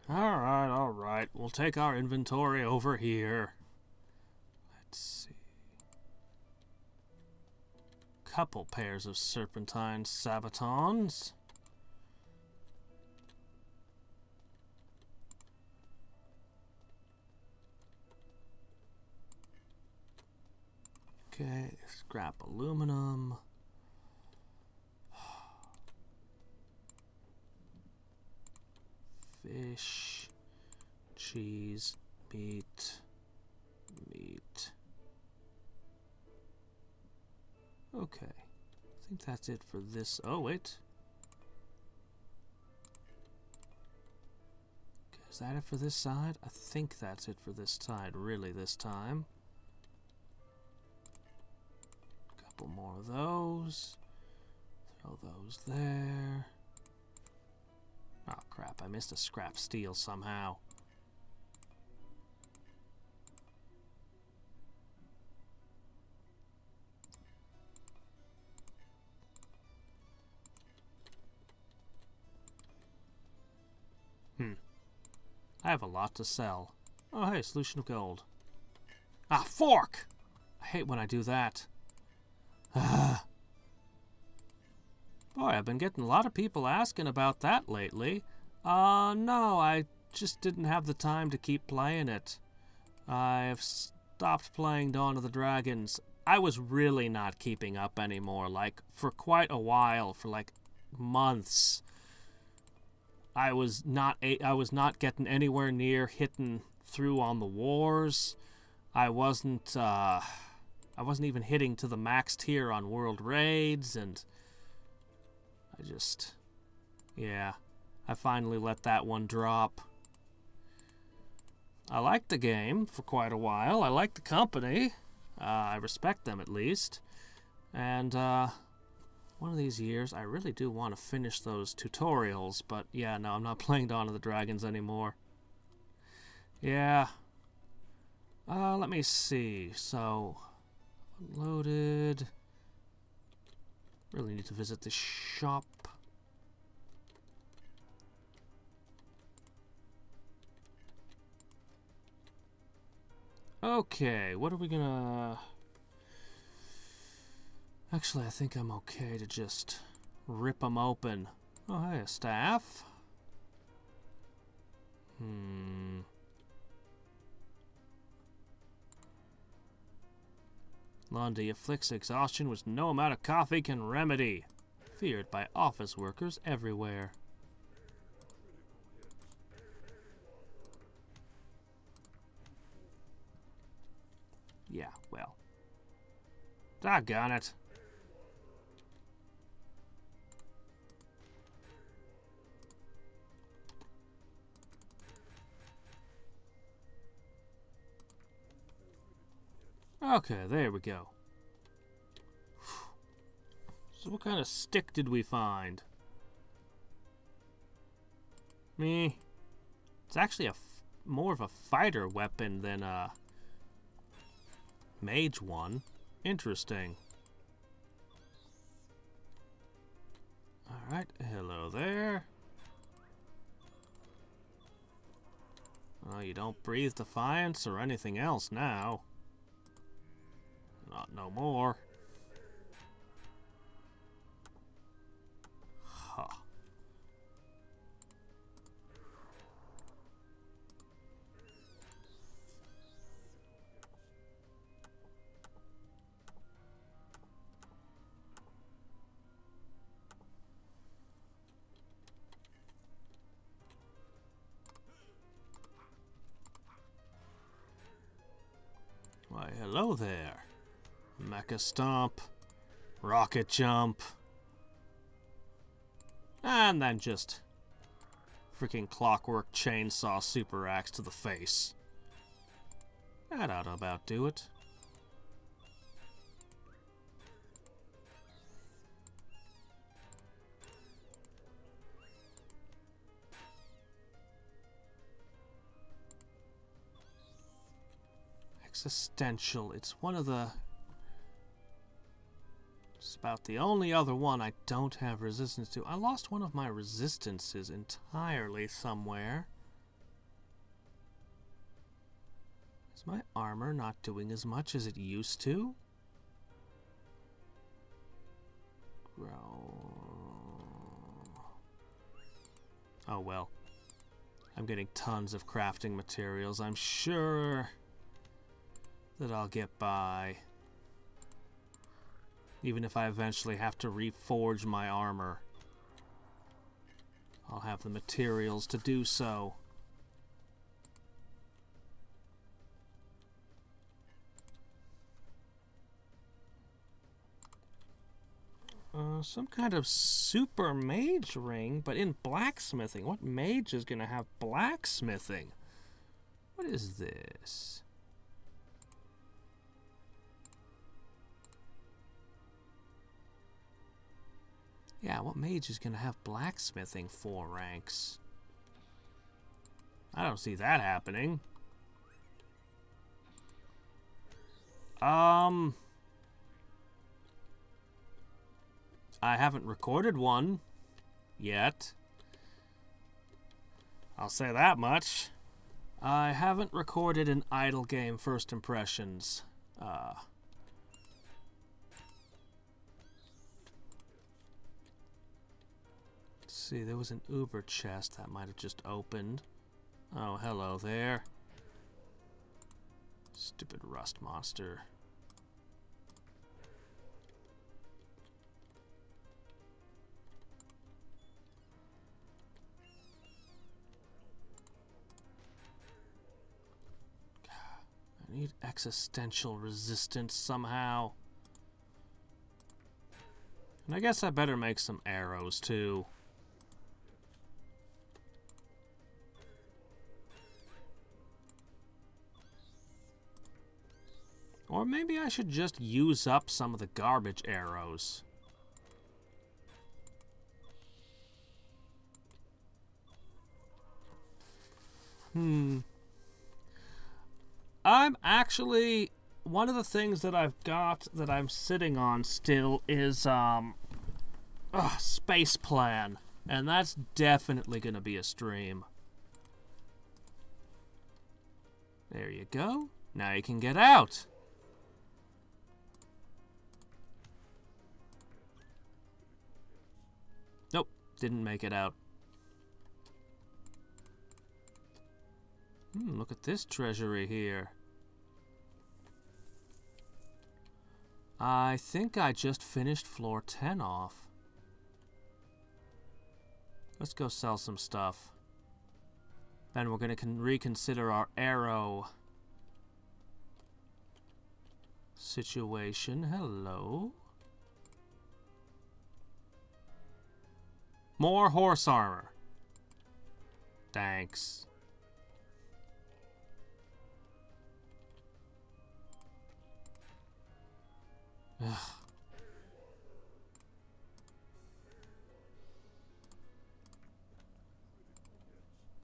Alright. We'll take our inventory over here. Let's see. Couple pairs of serpentine sabatons. Okay, scrap aluminum. Fish, cheese, meat. Okay, I think that's it for this. Oh, wait. Okay, is that it for this side? I think that's it for this side, really, this time. Couple more of those. Throw those there. Oh crap, I missed a scrap steel somehow. I have a lot to sell. Oh hey, solution of gold. Ah, fork! I hate when I do that. Boy, I've been getting a lot of people asking about that lately. No, I just didn't have the time to keep playing it. I've stopped playing Dawn of the Dragons. I was really not keeping up anymore, like, for quite a while, for like months. I was not getting anywhere near hitting through on the wars. I wasn't even hitting to the max tier on world raids, and I finally let that one drop. I liked the game for quite a while. I liked the company. I respect them at least. And one of these years, I really do want to finish those tutorials, but yeah, no, I'm not playing Dawn of the Dragons anymore. Yeah. Let me see. So, loaded. Really need to visit the shop. Okay, what are we gonna... Actually, I think I'm okay to just rip them open. Oh, hey, a staff. Lundy afflicts exhaustion which no amount of coffee can remedy. Feared by office workers everywhere. Yeah, well. Doggone it. Okay, there we go. So what kind of stick did we find? Me. It's actually more of a fighter weapon than a mage one. Interesting. Alright, hello there. Oh, you don't breathe defiance or anything else now. Not no more. Huh. Why, hello hello there. Mecha Stomp. Rocket Jump. And then just freaking Clockwork Chainsaw Super Axe to the face. That ought to about do it. Existential. It's one of the... It's about the only other one I don't have resistance to. I lost one of my resistances entirely somewhere. Is my armor not doing as much as it used to? Oh well. I'm getting tons of crafting materials. I'm sure that I'll get by. Even if I eventually have to reforge my armor, I'll have the materials to do so. Some kind of super mage ring, but in blacksmithing. What mage is going to have blacksmithing? What is this? Yeah, what mage is going to have blacksmithing 4 ranks? I don't see that happening. I haven't recorded one yet. I'll say that much. I haven't recorded an idle game first impressions. Let's see, there was an Uber chest that might have just opened. Oh, hello there. Stupid rust monster. I need existential resistance somehow. And I guess I better make some arrows too. Or maybe I should just use up some of the garbage arrows. I'm actually... One of the things that I've got that I'm sitting on still is, Space Plan. And that's definitely going to be a stream. There you go. Now you can get out. Nope, didn't make it out. Look at this treasury here. I think I just finished floor 10 off. Let's go sell some stuff. Then we're going to reconsider our arrow situation. Hello. More horse armor. Thanks. Ugh.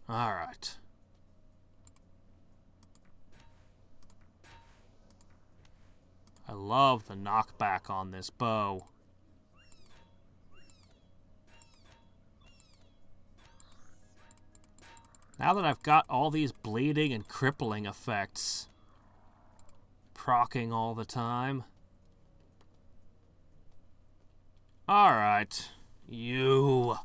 All right. I love the knockback on this bow. Now that I've got all these bleeding and crippling effects procking all the time. Alright. You.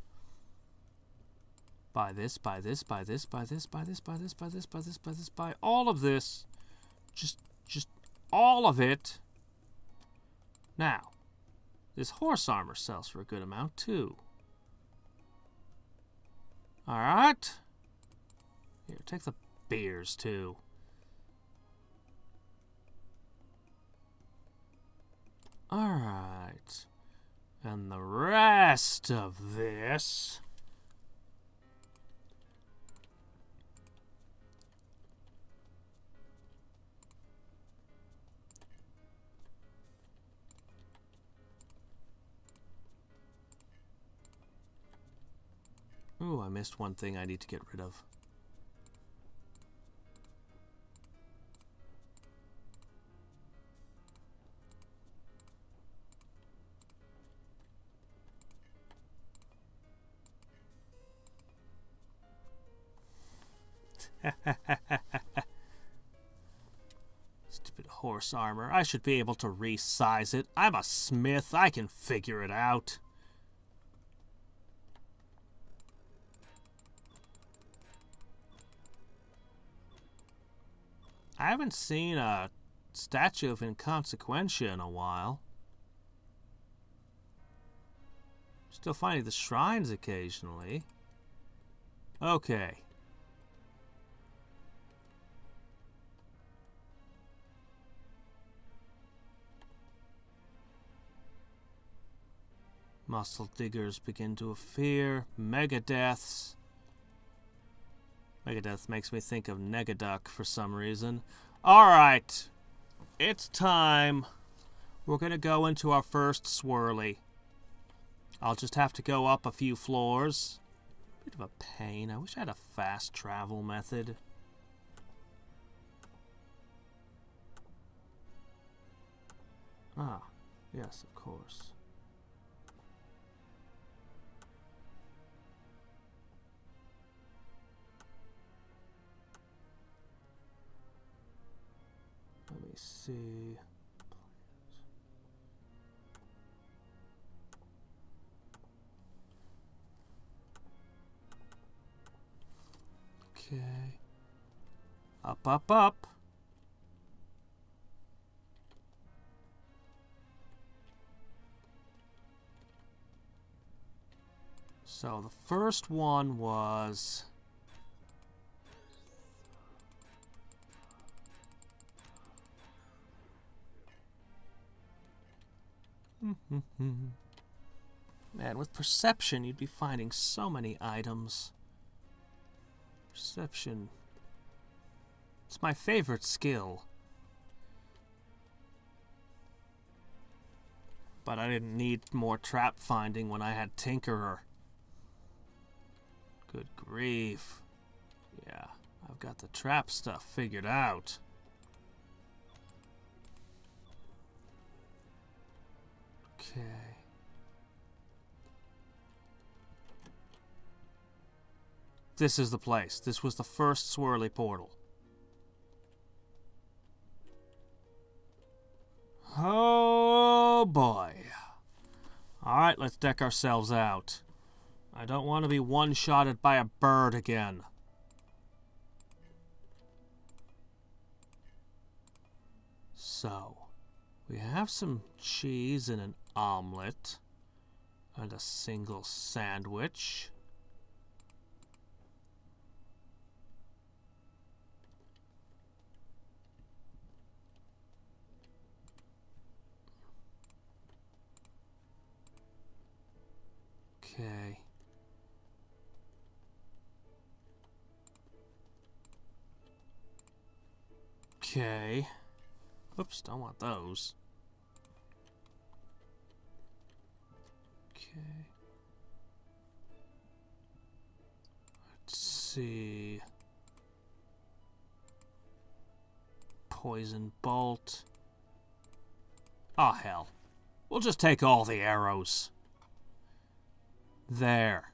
Buy this, buy this, buy this, buy this, buy this, buy this, buy this, buy this, buy this, buy all of this. Just all of it. Now, this horse armor sells for a good amount too. Alright. Here, take the beers too. Alright. And the rest of this... Ooh, I missed one thing I need to get rid of. Stupid horse armor. I should be able to resize it. I'm a smith. I can figure it out. I haven't seen a statue of Inconsequentia in a while. Still finding the shrines occasionally. Okay. Muscle diggers begin to appear. Megadeaths. Megadeath makes me think of Negaduck for some reason. Alright. It's time. We're going to go into our first swirly. I'll just have to go up a few floors. Bit of a pain. I wish I had a fast travel method. Ah, yes, of course. Let me see. Okay. Up, up, up. So the first one was... Man, with perception, you'd be finding so many items. Perception. It's my favorite skill. But I didn't need more trap finding when I had Tinkerer. Good grief. Yeah, I've got the trap stuff figured out. Okay. This is the place. This was the first swirly portal. Oh boy. Alright, let's deck ourselves out. I don't want to be one-shotted by a bird again. So, we have some cheese and an omelet. And a single sandwich. Okay. Okay. Oops, don't want those. Okay. Let's see. Poison bolt. Ah, hell. We'll just take all the arrows. There.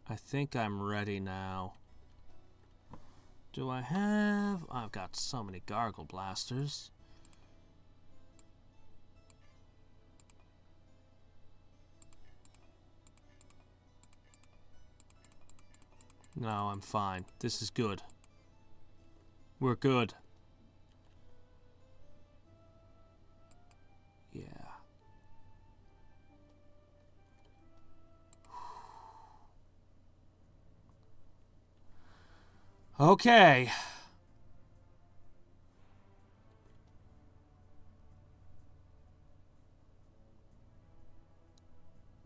I think I'm ready now. Do I have... I've got so many gargle blasters. No, I'm fine. This is good. We're good. Yeah. Okay.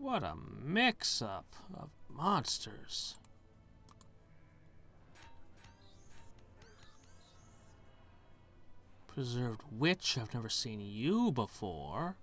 What a mix-up of monsters. Preserved witch, I've never seen you before.